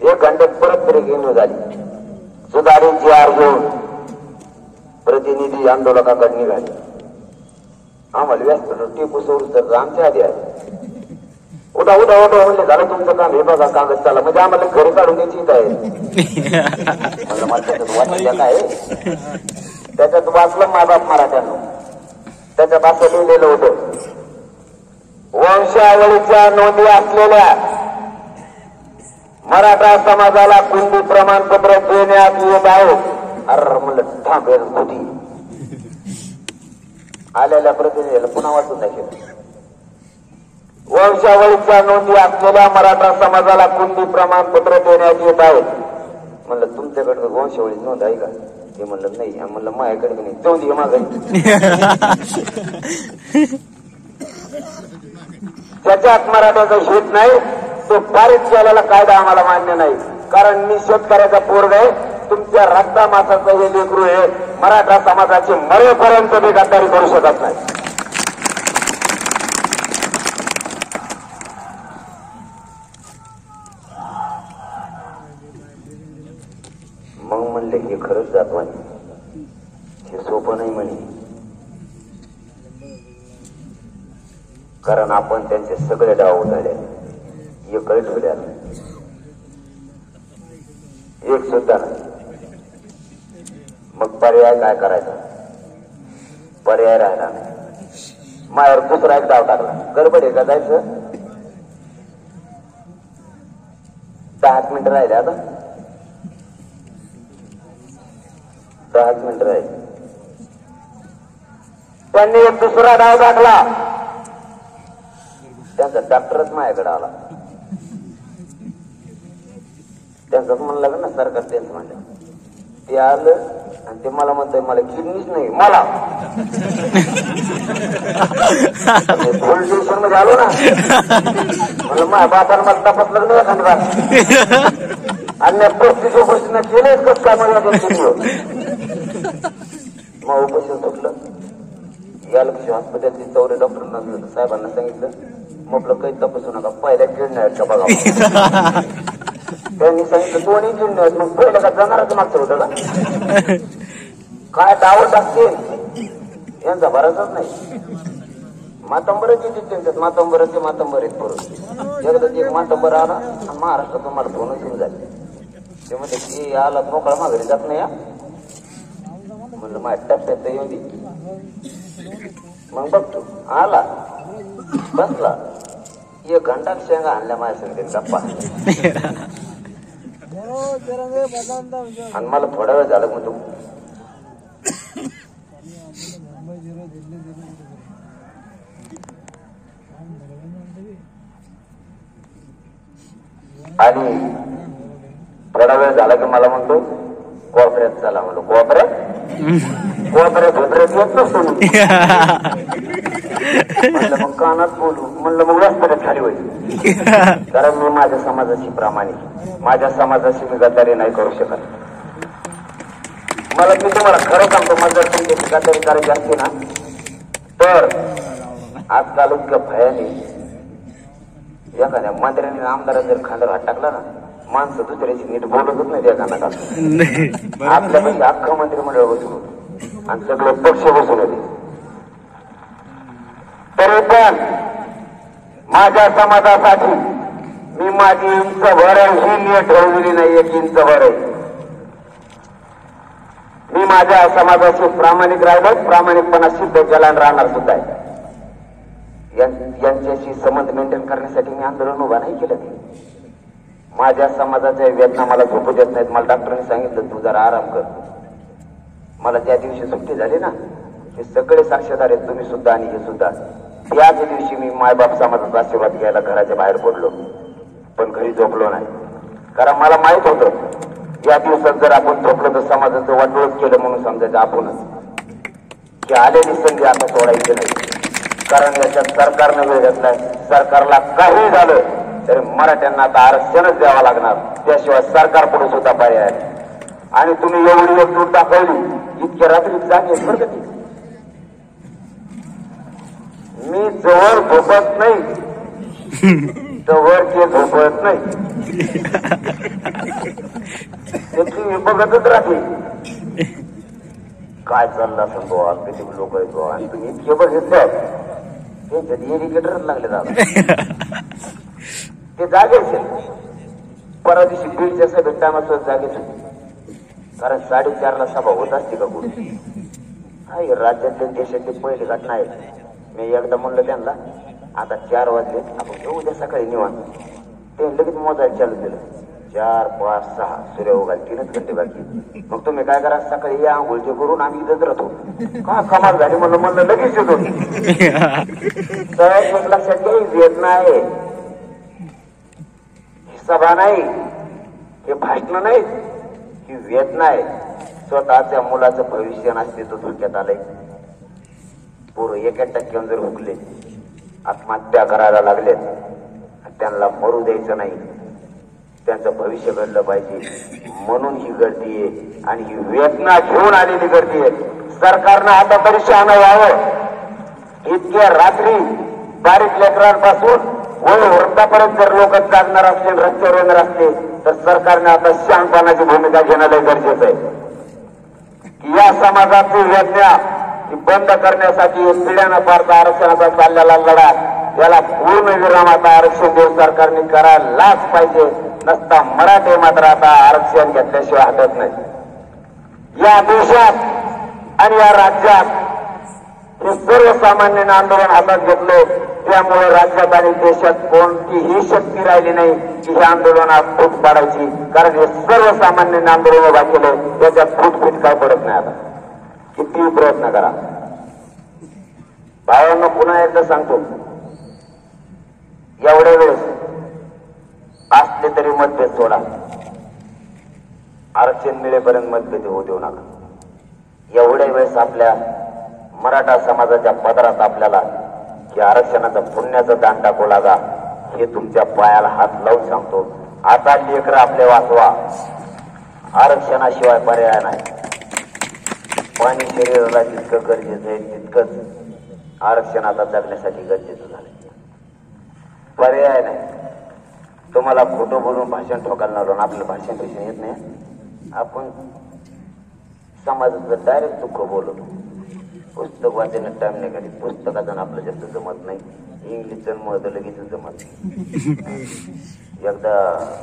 1 घंट्यात परत ब्रेकिंग न्यूज झाली. सुधारित जी आर घेऊन प्रतिनिधी आंदोलकाकडे निघाले. आम्हाला व्यस्त टिपू सोडून तर आमच्या आधी आहे. उठा उठा उठा म्हणले, झालं तुमचं काम, हे बघा कागद चाला, म्हणजे आम्हाला घरी काढून द्यायची इथं आहे. म्हणलं मला त्याच्यात वाचलं काय, त्याच्यात वाचलं मायबाप मराठ्यांना. त्याच्यात असं लिहिलेलं होतं, वंशावळीच्या नोंदी असलेल्या मराठा समाजाला कुणबी प्रमाणपत्र देण्यात येत आहे. अरे म्हणलं थांबेल होती. आलेल्या प्रतिनिधीला पुन्हा वाचून दाखवलं, वंशावळीच्या नोंदी असलेल्या मराठा समाजाला कुणबी प्रमाणपत्र देण्यात येत आहे. म्हणलं तुमच्याकडे वंशावळी नोंद आहे का? ते म्हणलं नाही. म्हणलं माझ्याकडे नाही, जाऊ दे मागे. त्याच्यात मराठ्याचा हित नाही, तो पारित केलेला कायदा आम्हाला मान्य नाही. कारण मी शेतकऱ्याचा पोरग आहे, तुमच्या रक्ता मासाचं हे लेकरू आहे. मराठा समाजाची मरेपर्यंत मी गद्दारी करू शकत नाही. मग म्हणले हे खरंच जातवानी, हे सोपं नाही म्हणे. कारण आपण त्यांचे सगळे डाव झाले, एक ठेवल्या, एक सुद्धा नाही. मग पर्याय काय करायचा? पर्याय राहिला नाही. मायावर दुसरा एक डाव टाकला. गडबड आहे का जायचं? 10 मिनिटं राहिले. आता 10 मिनिटं राहिले. त्यांनी एक दुसरा डाव टाकला. त्यांचा डॉक्टरच माझ्याकडे आला. त्यांचं म्हणलं ना सरकार, त्यांचं म्हणलं. ते आलं आणि ते मला म्हणतंय मला किडनीच नाही. मला पोलीस स्टेशन मध्ये आलो ना, म्हणलं माझ्या बापाला मला तपासलं नाही एखादी बात. अन्य 35 गोष्टींना केलेच कसं काय मला. मग उपोषण सुटलं. या लक्ष हॉस्पिटलची 4 डॉक्टरांना साहेबांना सांगितलं, मग आपलं काही तपासू नका, पहिल्या किडनी आहेत का बघा. त्यांनी सांगितलं 2 किडनी आहेत. मग पहिल्या का जाणारच मागचं होतं का? काय डाव टाकते यांचा भराचाच नाही. मातंबरच येते त्यांच्यात, मातंबरचे मातंबर आहेत परत. एकदा एक मातंबर आला आणि महाराष्ट्रात मला फोन सुरू झाले. ते म्हणते की आला मोकळा माघारी जात नाही. म्हणलं माझ्या टप्प्यात येऊन दे. मग बघतो आला, बसला. 1 घंटा शेंगा आणल्या माझ्या संगीत गप्पा. आणि मला थोडा वेळ झाला म्हणतो आणि थोडा वेळ झाला की मला म्हणतो कोपऱ्यात चला म्हणलो कोपऱ्यात झोपऱ्यात येत नसतो म्हणलं मग कानात बोलू म्हणलं मग रस्त्यात खाली होईल कारण मी माझ्या समाजाशी प्रामाणिक माझ्या समाजाशी मी गद्दारी नाही करू शकत मला मी तुम्हाला खरं सांगतो मला जर तुमची गद्दारी करायची असते ना तर आजकाल इतकं भयाने एखाद्या मंत्र्याने आमदाराने जर खांद्यावर हात टाकला ना माणसं दुसऱ्याची नीट बोलतच नाही त्या कानात आपल्यापेक्षा अख्खं मंत्रिमंडळ बसून होते आणि सगळे पक्ष बसून होते तरी पण माझ्या समाजासाठी मी माझी इंच भर ही नीट ठरवलेली नाही 1 इंच भर मी माझ्या समाजाशी प्रामाणिक राहिलो प्रामाणिकपणा सिद्ध केला आणि राहणार सुद्धा आहे यांच्याशी संबंध मेंटेन करण्यासाठी मी आंदोलन उभा नाही केलं माझ्या समाजाच्या वेदना मला झोपू देत नाहीत मला डॉक्टरांनी सांगितलं तू जरा आराम कर मला ज्या दिवशी सुट्टी झाली ना हे सगळे साक्षीदार आहेत तुम्ही सुद्धा आणि हे सुद्धा त्याच दिवशी मी मायबाप समाजाचा आशीर्वाद घ्यायला घराच्या बाहेर पडलो पण घरी झोपलो नाही कारण मला माहित होतं या दिवसात जर आपण झोपलो तर समाजाचं वाटोळच केलं म्हणून समजायचं आपणच की आलेली संधी आता सोडायची नाही कारण याच्यात सरकारनं वेळ घेतलाय सरकारला काही झालं तरी मराठ्यांना आता आरक्षणच द्यावं लागणार त्याशिवाय सरकार पुढे सुद्धा पर्याय आणि तुम्ही एवढी एकजूट दाखवली इतक्या रात्री जागे बरं का मी जवळ झोपत नाही जवळ ते झोपत नाही त्याची मी बघतच राहते काय चाललं असं गोवा किती लोक आहेत गोवा आणि तुम्ही इतके बघितलं त्यांच्यात एरिगेटरच लागले दादा ते जागेच परवा दिवशी बीडच्या सभेत टायमात जागेच होते कारण 4:30ला सभा होत असते का कुठे राज्यातल्या देशातली पहिली घटना आहे मी एकदा म्हणलं त्यांना आता 4 वाजले आपण घेऊ उद्या सकाळी निवांत ते लगेच मोजायला चालू केलं 4, 5, 6 सूर्य उगायला 3च घंटे बाकी मग तुम्ही काय करा सकाळी या आंघोळचे करून आम्ही इथंच राहतो का कमाल झाली म्हणलं लगेच येतो तर एक लक्षात घ्या वेदना आहे सभा नाही हे भाषण नाही ही वेदना आहे स्वतःच्या मुलाचं भविष्य नसते तो धोक्यात आलंय पूर्व 1% जर हुकले आत्महत्या करायला लागले त्यांना मरू द्यायचं नाही त्यांचं भविष्य घडलं पाहिजे म्हणून ही गर्दी आहे आणि ही वेदना घेऊन आलेली गर्दी आहे सरकारनं आता तरी शहाणं व्हावं इतक्या रात्री बारीक लेकरांपासून वृद्धापर्यंत जर लोक जागणार असतील रस्त्यावर येणार असतील तर सरकारने आता शहाणपणाची भूमिका घेणं लय गरजेचं आहे या समाजाची वेदना बंद करण्यासाठी पिढ्यानं पारचा आरक्षणाचा चाललेला लढा याला पूर्ण विराम आता आरक्षण देऊन सरकारने करायलाच पाहिजे नसता मराठे मात्र आता आरक्षण घेतल्याशिवाय हटत नाही या देशात आणि या राज्यात हे सर्वसामान्य आंदोलन हातात घेतले त्यामुळे राज्यात आणि देशात कोणतीही शक्ती राहिली नाही की हे आंदोलनात फूट पाडायची कारण हे सर्वसामान्य आंदोलन उभा केलं त्याच्यात फूट काय पडत नाही आता कितीही प्रयत्न करा भावांना पुन्हा एकदा सांगतो एवढ्या वेळेस असले तरी मतभेद सोडा आरक्षण मिळेपर्यंत मतभेद होऊ देऊ नका एवढ्या वेळेस आपल्या मराठा समाजाच्या पदरात आपल्याला की आरक्षणाचा पुण्याचं दान टाकू लागा हे तुमच्या पायाला हात लावून सांगतो आता लेकरं आपले वाचवा आरक्षणाशिवाय पर्याय नाही पाणी शरीराला जितकं गरजेचं आहे तितकंच आरक्षण आता जगण्यासाठी गरजेचं झालं पर्याय नाही तुम्हाला खोटं बोलून भाषण ठोकायला लावलं आपलं भाषण येत नाही आपण समाजाचं डायरेक्ट दुःख बोलतो पुस्तक वाचायला टाइम नाही काढी पुस्तकाचं आपलं जास्त जमत नाही इंग्लिशचं मत लगेच जमत नाही एकदा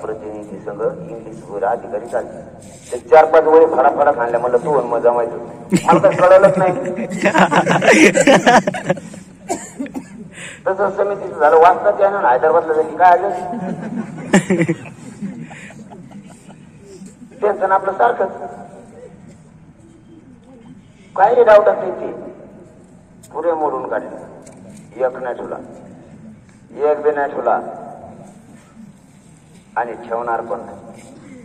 प्रतिनिधी संघ इंग्लिश अधिकारी चालले ते 4-5 वेळी फडाफडा खाल्ल्या म्हणलं तू मग जमायचं मला तर कळलंच नाही तसं समितीचं झालं वाचतात यानं हैदराबादला झाली काय आलं त्यांचं आपलं सारखंच काही डाव टाकते ते पुरे मोडून काढले. एक नाही ठेवला, एक बी नाही ठेवला आणि ठेवणार पण नाही.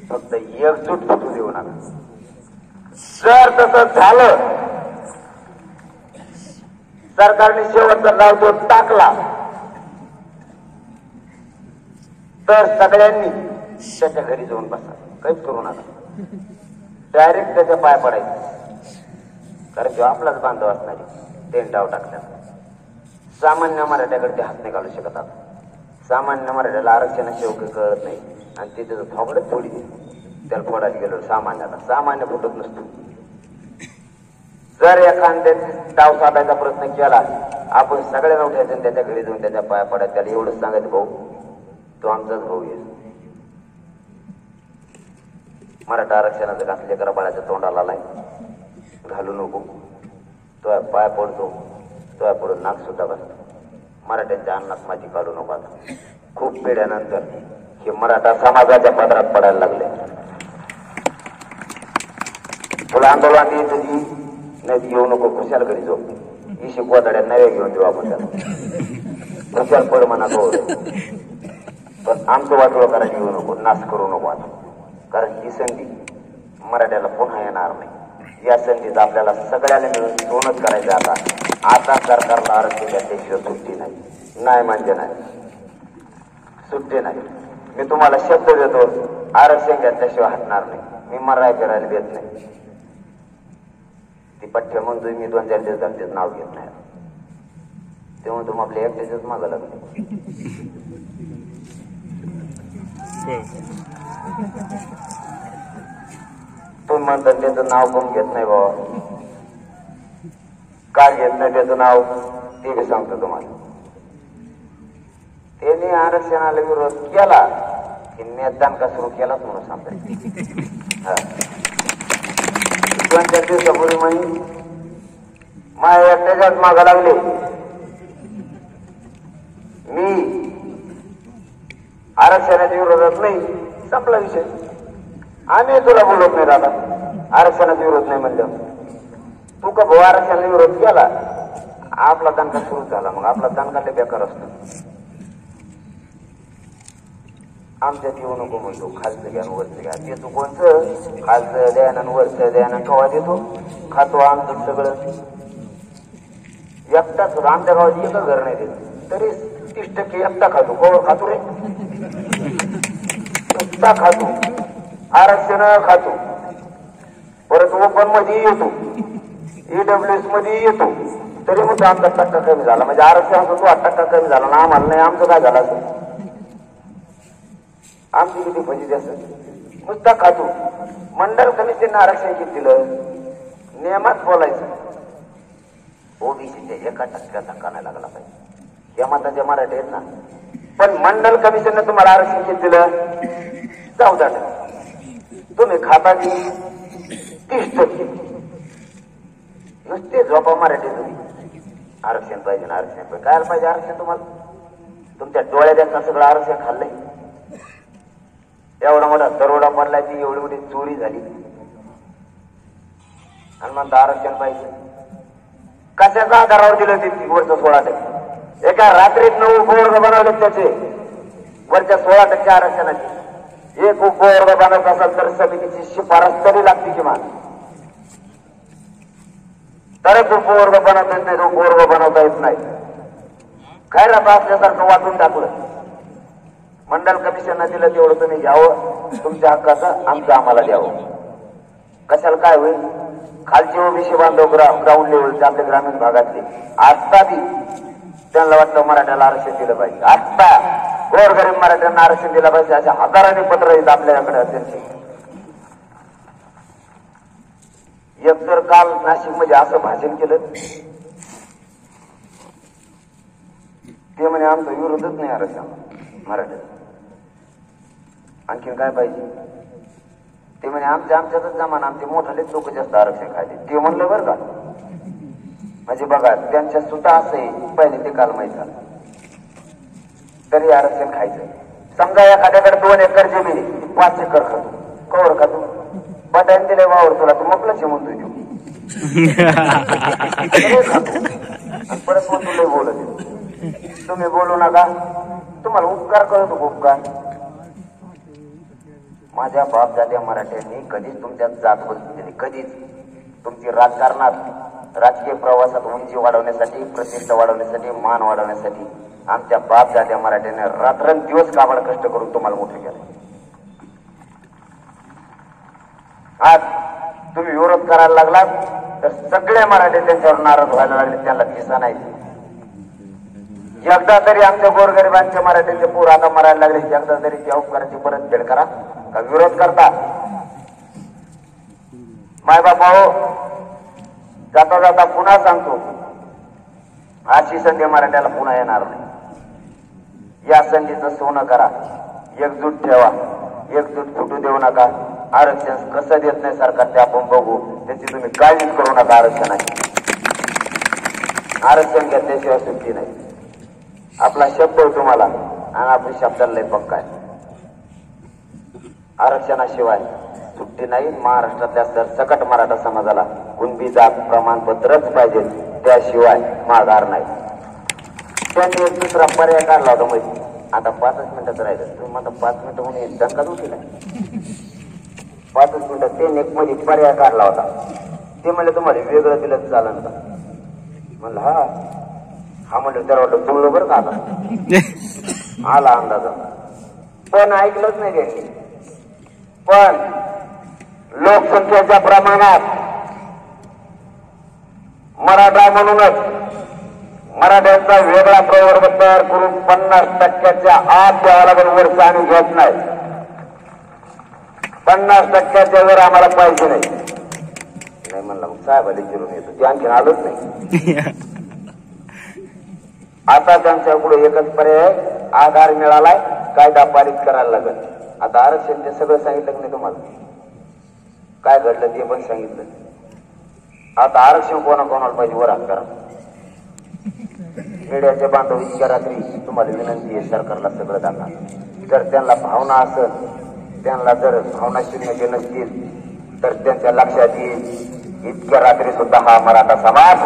फक्त एकजूट फुटू देऊ नका. जर तसं झालं, सरकारने शेवटचा डाव तो टाकला, तर सगळ्यांनी त्याच्या घरी जाऊन बसा. काहीच करू नका. डायरेक्ट त्याच्या पाय पडायचं. कारण तो आपलाच बांधव असणार आहे. ते डाव टाकतात. सामान्य मराठ्याकडे ते हात नाही घालू शकत. सामान्य मराठ्याला आरक्षणाशिवाय कळत नाही आणि ते त्याचं थोबडच थोडी त्याला फोडायला गेलो. सामान्य फुटत नसतो. जर एखाद्याने डाव साधायचा प्रयत्न केला, आपण सगळ्यांना उठायचं त्याच्या घरी जाऊन त्याच्या पाया पडायचं. त्याला एवढंच सांगायचं, भाऊ तो आमचाच भाऊ आहे. मराठा आरक्षणाचं घातले करा बाळाच्या तोंडाला आलाय, घालू नको. तो पाय पडतो, तो पडून नाक सुद्धा बसतो. मराठ्यांच्या अन्नात माझी काढू नको. आता खूप पिढ्यानंतर हे मराठा समाजाच्या पदरात पडायला लागले. तुला आंदोलन येत नाही येऊ नको, खुशाल घरी जाऊ. ही शिकवाड्या नव्या घेऊन देऊ आपण त्याला. खुशाल पड म्हणा तो, पण आमचं वाटोळ करायला येऊ नको, नाश करू नको आता. कारण ही संधी मराठ्याला पुन्हा येणार नाही. या संधीत आपल्याला सगळ्याला मिळून दोनच करायचं. आता सरकारला आरक्षण द्यायशिवाय सुट्टी नाही. नाही म्हणजे नाही, सुट्टी नाही. मी तुम्हाला शब्द देतो, आरक्षण घेतल्याशिवाय हटणार नाही. मी मराय फिरायला देत नाही. ती पठ्य म्हणतोय मी 2-4 दिवस झाले नाव घेत नाही. तेव्हा तुम्ही आपल्या एकट्याच मागं लागले. तुम्ही म्हणतात त्याचं नाव कोण घेत नाही बाबा. काय घेत नाही त्याचं नाव ते बी सांगतो तुम्हाला. त्यांनी आरक्षणाला विरोध केला की मतदान का सुरू केलाच म्हणून सांगताय. 2-4 दिवसापूर्वी माझ्या एकट्याच्याच मागा लागले. मी आरक्षणाच्या विरोधात नाही, संपला विषय. आम्ही तुला बोलत नाही दादा, आरक्षणाचा विरोध नाही म्हणलं. तू का भाऊ आरक्षणाला विरोध केला, आपला दणका सुरू झाला. मग आपला दणका लय बेकार असतो. आमच्यात येऊ नको म्हणतो, खालचं घ्या वरचं घ्या. ते तू कोणचं खालचं द्यान वरचं द्यान कवा देतो, खातो आमचं सगळं एकटाच. आमच्या गावात एकच घर नाही देत, तरी 30% एकटा खातो. कोण खातो रे? एकटा खातो, आरक्षण खातो. परत ओपन मध्ये येतो, EWS मध्ये येतो, तरी मग आमचा टक्का कमी झाला. म्हणजे आरक्षणाचा तो 8% कमी झाला ना, आम्हाला नाही. आमचं काय झालं असं? आमची किती फजिती असत. नुसता खातो. मंडल कमिशनने आरक्षण किती दिलं? नियमात बोलायचं. ओबीसीच्या 1% धक्का नाही लागला पाहिजे. या मताच्या मराठी आहेत ना. पण मंडल कमिशनने तुम्हाला आरक्षण किती दिलं? 14%. तुम्ही खाता 30%. नुसते झोपा मराठी तुम्ही. आरक्षण पाहिजे ना, आरक्षण पाहिजे. काय पाहिजे आरक्षण तुम्हाला? तुमच्या डोळ्यात सगळं आरक्षण खाल्लंय. एवढा मोठा दरोडा पडलाय, ती एवढी मोठी चोरी झाली आणि म्हणता आरक्षण पाहिजे. कशाच्या आधारावर दिलं ते वरचं 16%? एका रात्रीत 9 उपवर्ग बनवले त्याचे, वरच्या 16% आरक्षणाचे. एक उपवर्ग बनवत असेल तर समितीची शिफारस तरी लागते किमान, तरच उपवर्ग बनवता येत नाही. उपवर्ग बनवता येत नाही. खैरात असल्यासारखं वाटून टाकलं. मंडल कमिशननं दिलं तेवढं तुम्ही घ्यावं, तुमच्या हक्काचं आमचं आम्हाला द्यावं. कशाला काय होईल? खालची ओबीसी बांधव ग्राउंड लेवलचे आपल्या ग्रामीण भागातले आत्ता बी त्यांना वाटतं मराठ्याला आरक्षण दिलं पाहिजे. आत्ता गोरगरीब मराठ्यांना आरक्षण दिलं पाहिजे अशा हजारांनी पत्र आहेत आपल्याकडे त्यांची. एकतर काल नाशिक मध्ये असं भाषण केलं, ते म्हणे आमचा विरोधच नाही आरक्षण मराठ्यात. आणखीन काय पाहिजे? ते म्हणे आमच्यातच जमान, आमचे मोठाले लोक जास्त आरक्षण खायचे. ते म्हणलं बरं का. म्हणजे बघा त्यांच्या सुद्धा असं आहे, पहिले ते काल माहीत झालं तरी आरक्षण खायचं. समजा एखाद्याकडे 2 एकर जमीन 5 एकर खातो, कवर खातो. बटाण दिले वावर तुला तू मकलच म्हणतोय तू परत मग तुला बोलत तुम्ही बोलू नका तुम्हाला उपकार करतो उपकार माझ्या बाप दाद्या मराठ्यांनी कधीच तुमच्या जात बघितली कधीच तुमची राजकारणात राजकीय प्रवासात उंची वाढवण्यासाठी प्रतिष्ठा वाढवण्यासाठी मान वाढवण्यासाठी आमच्या बाप दाद्या मराठ्याने रात्रंदिवस काबाड कष्ट करून तुम्हाला मोठे केले आज तुम्ही विरोध करायला लागलात तर सगळे मराठे त्यांच्यावर नाराज व्हायला लागले त्यांना दिसा नाही एकदा तरी आमच्या गोरगरिबांच्या मराठ्यांचे पूर आता मरायला लागले एकदा तरी त्या उपकाराची परतफेड करा का विरोध करता मायबापा हो जाता जाता पुन्हा सांगतो अशी संधी मराठ्याला पुन्हा येणार नाही या संधीचं सोनं करा एकजूट ठेवा एकजूट फुटू देऊ नका आरक्षण कसं देत नाही सरकार ते आपण बघू त्याची तुम्ही काळजीच करू नका आरक्षण घेतल्याशिवाय सुट्टी नाही आपला शब्द आहे तुम्हाला आणि आपल्या शब्दाला लय पक्का आहे आरक्षणाशिवाय सुट्टी नाही महाराष्ट्रातल्या सरसकट मराठा समाजाला कुणबी जात प्रमाणपत्रच पाहिजे त्याशिवाय माघार नाही त्यांनी एक दुसरा पर्याय काढला होता मध्ये आता 5 मिनिटात राहिलं तुम्ही आता 5 मिनिटं म्हणून दंका दूर केला 5 मिनिटात त्यांनी एक मध्ये पर्याय काढला होता ते म्हणले तुम्हाला वेगळं दिलं चालन का म्हणलं हा म्हणलं त्याला वाटलं जुळलं बरं का आता आला अंदाज पण ऐकलंच नाही त्यांनी पण लोकसंख्येच्या प्रमाणात मराठा म्हणूनच मराठ्यांचा वेगळा प्रवर्ग तयार करून 50% आत द्यावा लागेल वर्ष आम्ही घेत नाही 50% वर आम्हाला पाहिजे नाही म्हणलं मग साहेबाला चिरून येतो ते आणखीन आलोच नाही आता त्यांच्या पुढे एकच पर्याय आधार मिळालाय कायदा पारित करायला लागेल आता आरक्षण ते सगळं सांगितलं की नाही तुम्हाला काय घडलं ते पण सांगितलं आता आरक्षण कोणाकोणाला पाहिजे वर करा खेड्याच्या बांधव इतक्या रात्री तुम्हाला विनंती आहे सरकारला सगळं दाखवा जर त्यांना भावना असेल त्यांना जर भावना शून्य नसतील तर त्यांच्या लक्षात येईल इतक्या रात्री सुद्धा हा मराठा समाज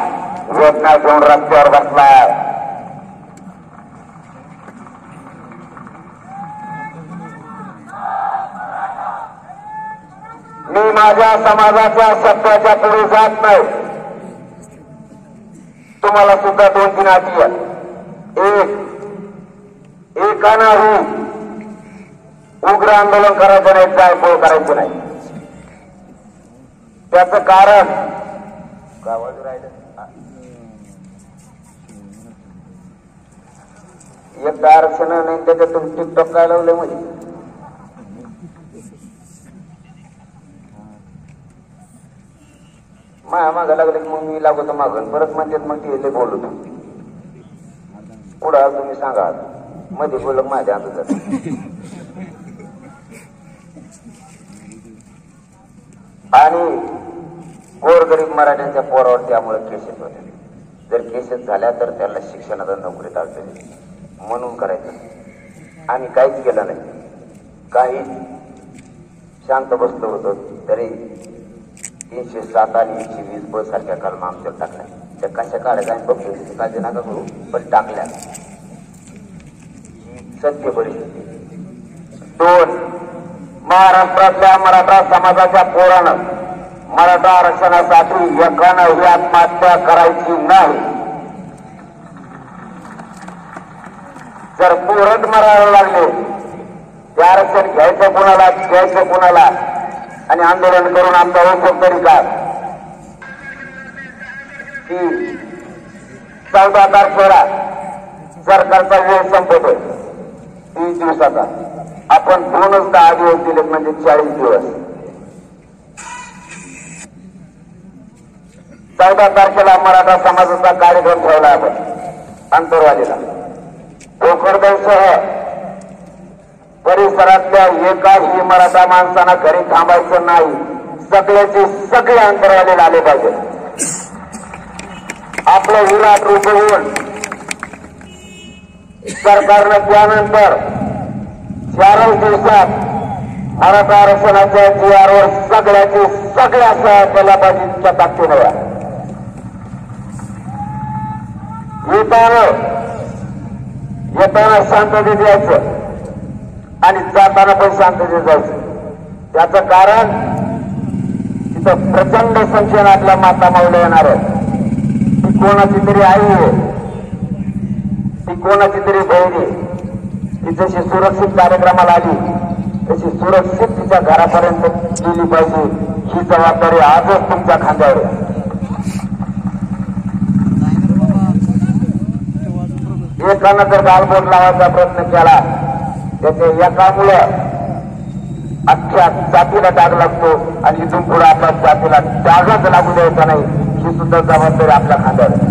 वेदना घेऊन रस्त्यावर बसलाय मी माझ्या समाजाच्या सत्याच्या पुढे जात नाही तुम्हाला सुद्धा 2-3 अटी आहेत एकानं उग्र आंदोलन करायचं नाही जायफळ करायचं नाही त्याचं कारण गावात राहिलं एक आरक्षण नाही त्याच्यातून टिकटॉक काय लावलंय म्हणजे मागा लागले की मग मी लागतो मागून परत म्हणतात मग ते बोलतो पुढं तुम्ही सांगा मध्ये बोल माझ्या अंदाजात आणि गोरगरीब मराठ्यांच्या पोरावर त्यामुळे केसेस होते जर केसेस झाल्या तर त्याला शिक्षणाचा नोकरी चालते म्हणून करायचं आम्ही काहीच केलं नाही काही शांत बसलो होतो तरी 307 आणि 120 ब सारख्या कलमा आमच्यावर टाकल्या त्या कशा काढायच्या आणि बघतो काळजी नका करू पण टाकल्या सत्य परिस्थिती 2 महाराष्ट्रातल्या मराठा समाजाच्या पोरानं मराठा आरक्षणासाठी एकानं आत्महत्या करायची नाही जर पोरच मरायला लागले ते आरक्षण घ्यायचं कोणाला द्यायचं कोणाला आणि आंदोलन करून आमचा उपयोग तरी काय की 14 तारखेला सरकारचा वेळ संपतोय 30 दिवसाचा आपण 2च 10 दिवस दिले म्हणजे 40 दिवस 14 तारखेला मराठा समाजाचा कार्यक्रम ठेवला आपण अंतरवालीला भोकरदनसह परिसरातल्या एकाही मराठा माणसांना घरी थांबायचं नाही सगळ्याचे सगळे अंतरवालीला आले पाहिजे आपलं विराट रूप होऊन सरकारनं त्यानंतर 4 दिवसात मराठा आरक्षणाच्या GR वर सगळ्याची सगळ्या सह्या केल्या पाहिजे ताकदीने येताना शांततेत यायचं आणि जाताना पण शांततेत जायचं. त्याचं कारण तिथं प्रचंड संख्येने आपल्या माता माऊल्या येणार आहे. ती कोणाची तरी आई आहे, ती कोणाची तरी बहीण आहे. ती जशी सुरक्षित कार्यक्रमाला आली तशी सुरक्षित तिच्या घरापर्यंत गेली पाहिजे. ही जबाबदारी आजच तुमच्या खांद्यावर आहे. एकानं जर गालबोट लावायचा प्रयत्न केला त्याच्या एकामुळं अख्ख्या जातीला डाग लागतो आणि इथून पुढे आपल्या जातीला डागच लागू द्यायचा नाही. ही सुद्धा जबाबदारी आपल्या खांद्यावर आहे.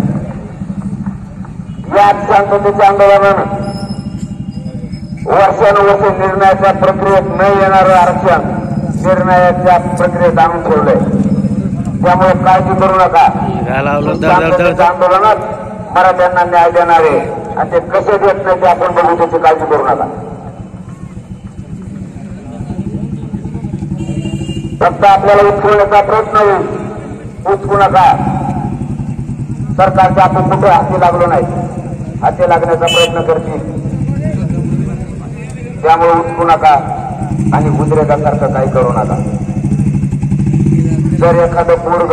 या शांततेच्या आंदोलनानं वर्षानुवर्ष निर्णयाच्या प्रक्रियेत न येणारं आरक्षण निर्णयाच्या प्रक्रियेत आणून ठेवलंय. त्यामुळे काळजी करू नका. शांततेच्या आंदोलनात मराठ्यांना न्याय देणारे आणि ते कसे देत नाही ते आपण बघू. त्याची काळजी करू नका. फक्त आपल्याला उचलण्याचा प्रयत्न होईल. उचकू नका. सरकारच्या आपण कुठे हाती लागलो नाही. हाती लागण्याचा प्रयत्न करतील. त्यामुळे उचकू नका आणि उद्रेकासारखं काही करू नका. जर एखादं पोरग,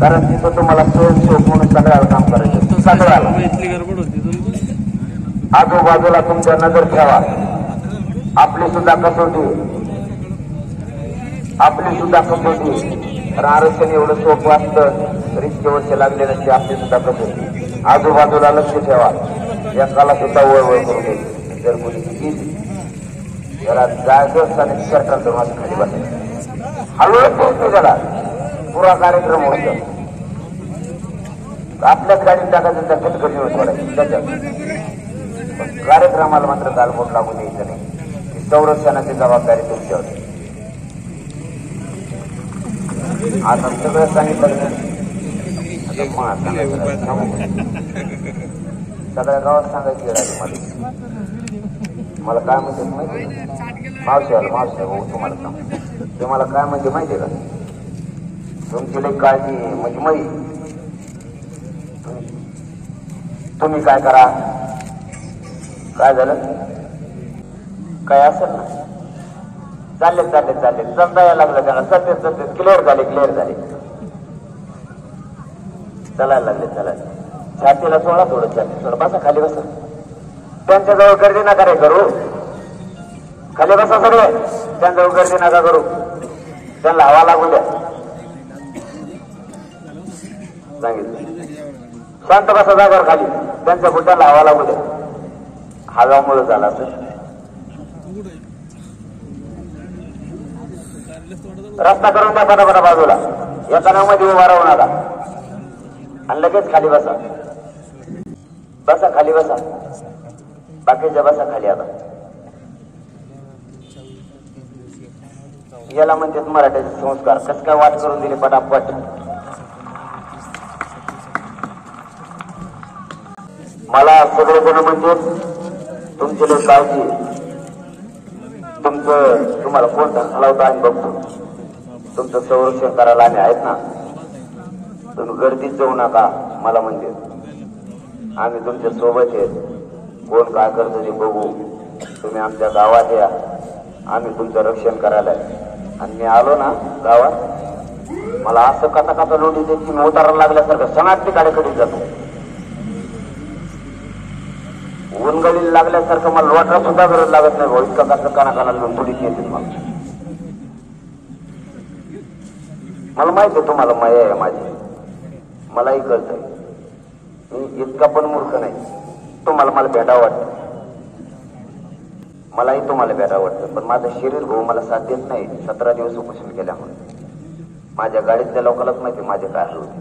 कारण तिथं तुम्हाला स्वयंसेवक म्हणून सगळ्याला काम करायचं. सगळ्याला आजूबाजूला तुमच्या नजर ठेवा. आपली सुद्धा कसोटी, आपली सुद्धा कसोटी. आरक्षण एवढं सोपं असतं, रिक्षे वर्ष लागले नसते. आपली सुद्धा कसोटी. आजूबाजूला लक्ष ठेवा. एकाला सुद्धा वळवळ करू दे. जर कोणी चुकीची याला जायचं आणि सरकार करून असं खाली बसायचं. हळूहळू पोहोचतो त्याला. पुरा कार्यक्रम होतो. आपल्याच गाडीत टाकायचं, त्या कटकटी सोडायची त्याच्यात. कार्यक्रमाला मात्र गालबोट लागू द्यायचं नाही. संरक्षणाची जबाबदारी तुमच्यावर. आता सगळं सांगितलं सगळ्या गावात सांगायची राहिली मला काय म्हणते माहिती. मावशी आलं मावशी भाऊ तुम्हाला सांग. ते मला काय म्हणजे माहितीये का, तुमची लई काळजी म्हणजे तुम्ही काय करा. काय झालं काय असेल ना, चालले समजा यायला लागलं त्यांना. सत्य क्लिअर झाले चालायला लागले. छातीला सोडा, थोडं छाती सोडा. बसा खाली बसा. त्यांच्याजवळ गर्दी नका रे करू. खाली बसा सगळे. त्यांच्याजवळ गर्दी नका करू. त्यांना हवा लागू द्या. सांगितलं शांत बसा जागावर खाली. त्यांच्या बुट्याला हवा लागू द्या. हवामुळे झाला तर रस्ता करून द्या बरोबर बाजूला. एका नावामध्ये उभा राहू नका आणि लगेच खाली बसा. खाली बसा. बाकीच्या बसा खाली. आता याला म्हणतात मराठीचे संस्कार. कस काय वाट करून दिली पटापट. मला सगळेजण म्हणतात तुमची लोक काळजी, तुम्हाला कोण हलवता आणि बघतो. तुमचं संरक्षण करायला आम्ही आहेत ना. तुम्ही गर्दीत जाऊ नका. मला म्हणते आम्ही तुमच्या सोबत आहेत. कोण काय करतो ते बघू. तुम्ही आमच्या गावात या. आम्ही तुमचं रक्षण करायला आहे. आणि मी आलो ना गावात, मला असं कथा लोटी देत की उतारायला लागल्यासारखं सणात ते काळेकडे जातो. उनगळीला लागल्यासारखं मला लोटा सुद्धा गरज लागत नाही. इतका कसं कानाकानाला थोडीच येते. मला माहिती आहे तुम्हाला माया आहे माझी. मलाही कळत आहे. मी इतका पण मूर्ख नाही. तुम्हाला मला भेटावं वाटतं. मलाही तुम्हाला भेटावं वाटतं. पण माझं शरीर भाऊ मला साथ देत नाही. 17 दिवस उपोषण केल्यामुळे. माझ्या गाडीतल्या लोकांनाच माहिती माझे काय हाल होते.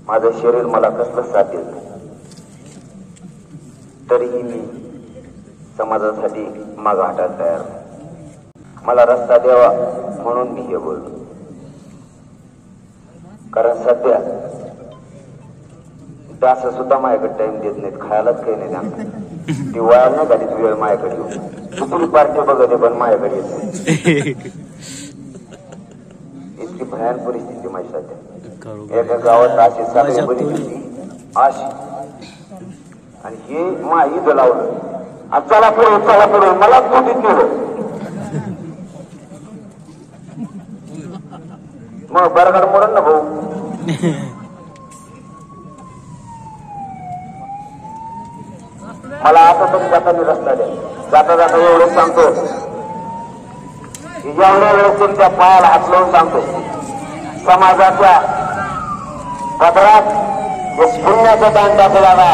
माझं शरीर मला कसलंच साथ देत नाही. तरीही मी समाजासाठी मागं हटायला तयार. मला रस्ता द्यावा म्हणून मी हे बोलतो. कारण सध्या डास सुद्धा माझ्याकडे टाइम देत नाहीत, खायलाच काही नाही त्यांना. ती वयाला नाही गाडीच वेळ माझ्याकडे येऊ. दुसरी पार्टी बघते पण माझ्याकडे येत नाही. इतकी भयान परिस्थिती माझी सध्या. एका गावात अशी सगळी परिस्थिती अशी, आणि हे माहीत लावलं. चला पुढे मला तुटीत नेलं. मग बरगड मोडन ना भाऊ. मला आता तरी जाताना रस्ता द्या. जाता जाता एवढंच सांगतो, एवढ्या वेळेस तुमच्या पायाला हात लावून सांगतो, समाजाच्या पदरात पुण्याचा दान टाकू लागा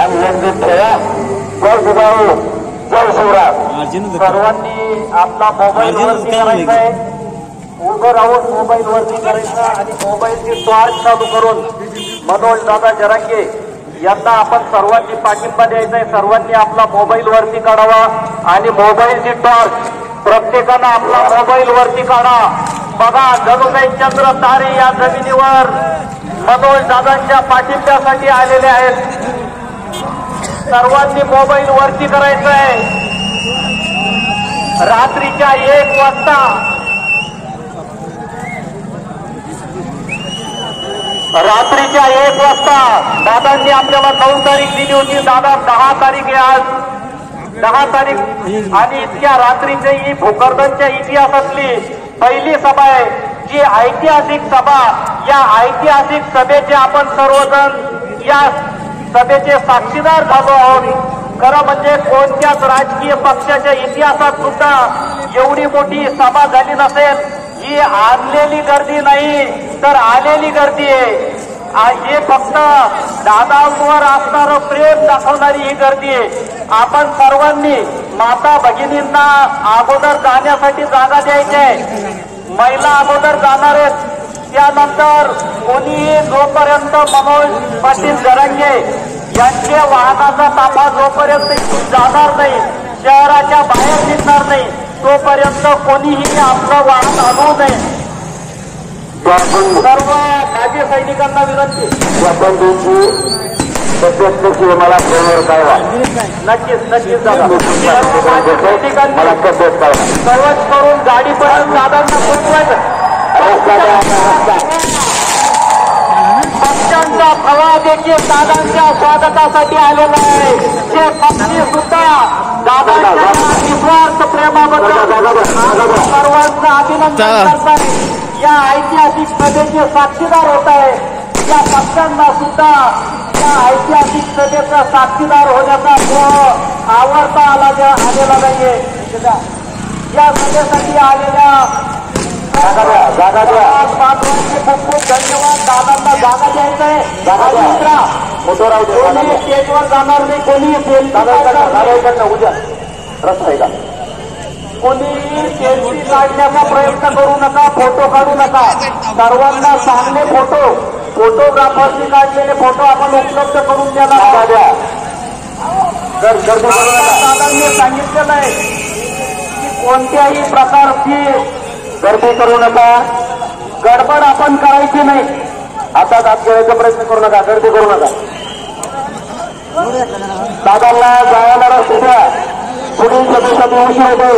आणि नंतर ठेवा. जय जिजाऊ, जय शिवराज. सर्वांनी आपला मोबाईल वरती करायचा आहे, उभं राहून मोबाईल वरती करायचा आणि मोबाईलची टॉर्च चालू करून मनोज दादा जरांगे यांना आपण सर्वांनी पाठिंबा द्यायचा आहे. सर्वांनी आपला मोबाईल वरती काढावा आणि मोबाईलची टॉर्च प्रत्येकानं आपला मोबाईल वरती काढा. बघा, जणू काही चंद्र तारे या जमिनीवर मनोज दादांच्या पाठिंब्यासाठी आलेले आहेत. सर्वांनी मोबाईल वरती करायचं आहे. रात्रीच्या 1 वाजता दादांनी आपल्याला 9 तारीख दिली होती. दादा 10 तारीख आहे आज, 10 तारीख. आणि इतक्या रात्रीची ही भोकरदनच्या इतिहासातली पहिली सभा आहे, जी ऐतिहासिक सभा. या ऐतिहासिक सभेचे आपण सर्वजण या सभेचे साक्षीदार झालो आहोत. खरं म्हणजे कोणत्याच राजकीय पक्षाच्या इतिहासात सुद्धा एवढी मोठी सभा झाली नसेल. ही आणलेली गर्दी नाही तर आलेली गर्दी आहे. हे फक्त दादांवर असणारं प्रेम दाखवणारी ही गर्दी आहे. आपण सर्वांनी माता भगिनींना अगोदर जाण्यासाठी जागा द्यायची आहे. महिला अगोदर जाणार आहेत. त्यानंतर कोणीही जोपर्यंत मनोज पाटील जरांगे यांच्या वाहनाचा ताफा जोपर्यंत इथून जाणार नाही, शहराच्या बाहेर निघणार नाही, तोपर्यंत कोणीही आपलं वाहन आणू नये. सर्व माजी सैनिकांना विनंती. मला फोनवर कळवा. नक्कीच दादा. मला सर्वच करून गाडीपर्यंत दादांना पोहोचवायचं. पक्षांचा फळा देखील दादांच्या स्वागतासाठी आलेला आहे. ते पक्षी सुद्धा दादांच्या निस्वार्थ प्रेमाबद्दल सर्वांचं अभिनंदन करतात. या ऐतिहासिक सभेचे साक्षीदार होत आहे. या पक्षांना सुद्धा या ऐतिहासिक सभेचा साक्षीदार होण्याचा आवडता आलेला नाहीये. या सभेसाठी आलेल्या जागा द्या. खूप खूप धन्यवाद. दादांना जागा द्यायचं आहे. कोणी स्टेजवर जाणार नाही, कोणी उद्या रस्ता आहे का, कोणीही सेल्फी काढण्याचा प्रयत्न करू नका, फोटो काढू नका. सर्वांना चांगले फोटोग्राफरनी काढलेले फोटो आपण उपलब्ध करून द्यायला द्या. दादांनी सांगितलेलं आहे की कोणत्याही प्रकारची गर्दी करू नका, गडबड आपण करायची नाही. आता दात घेण्याचा प्रयत्न करू नका, गर्दी करू नका. दादांना जायला रस्ते द्या. पुढील सभेसाठी उशीर होतो.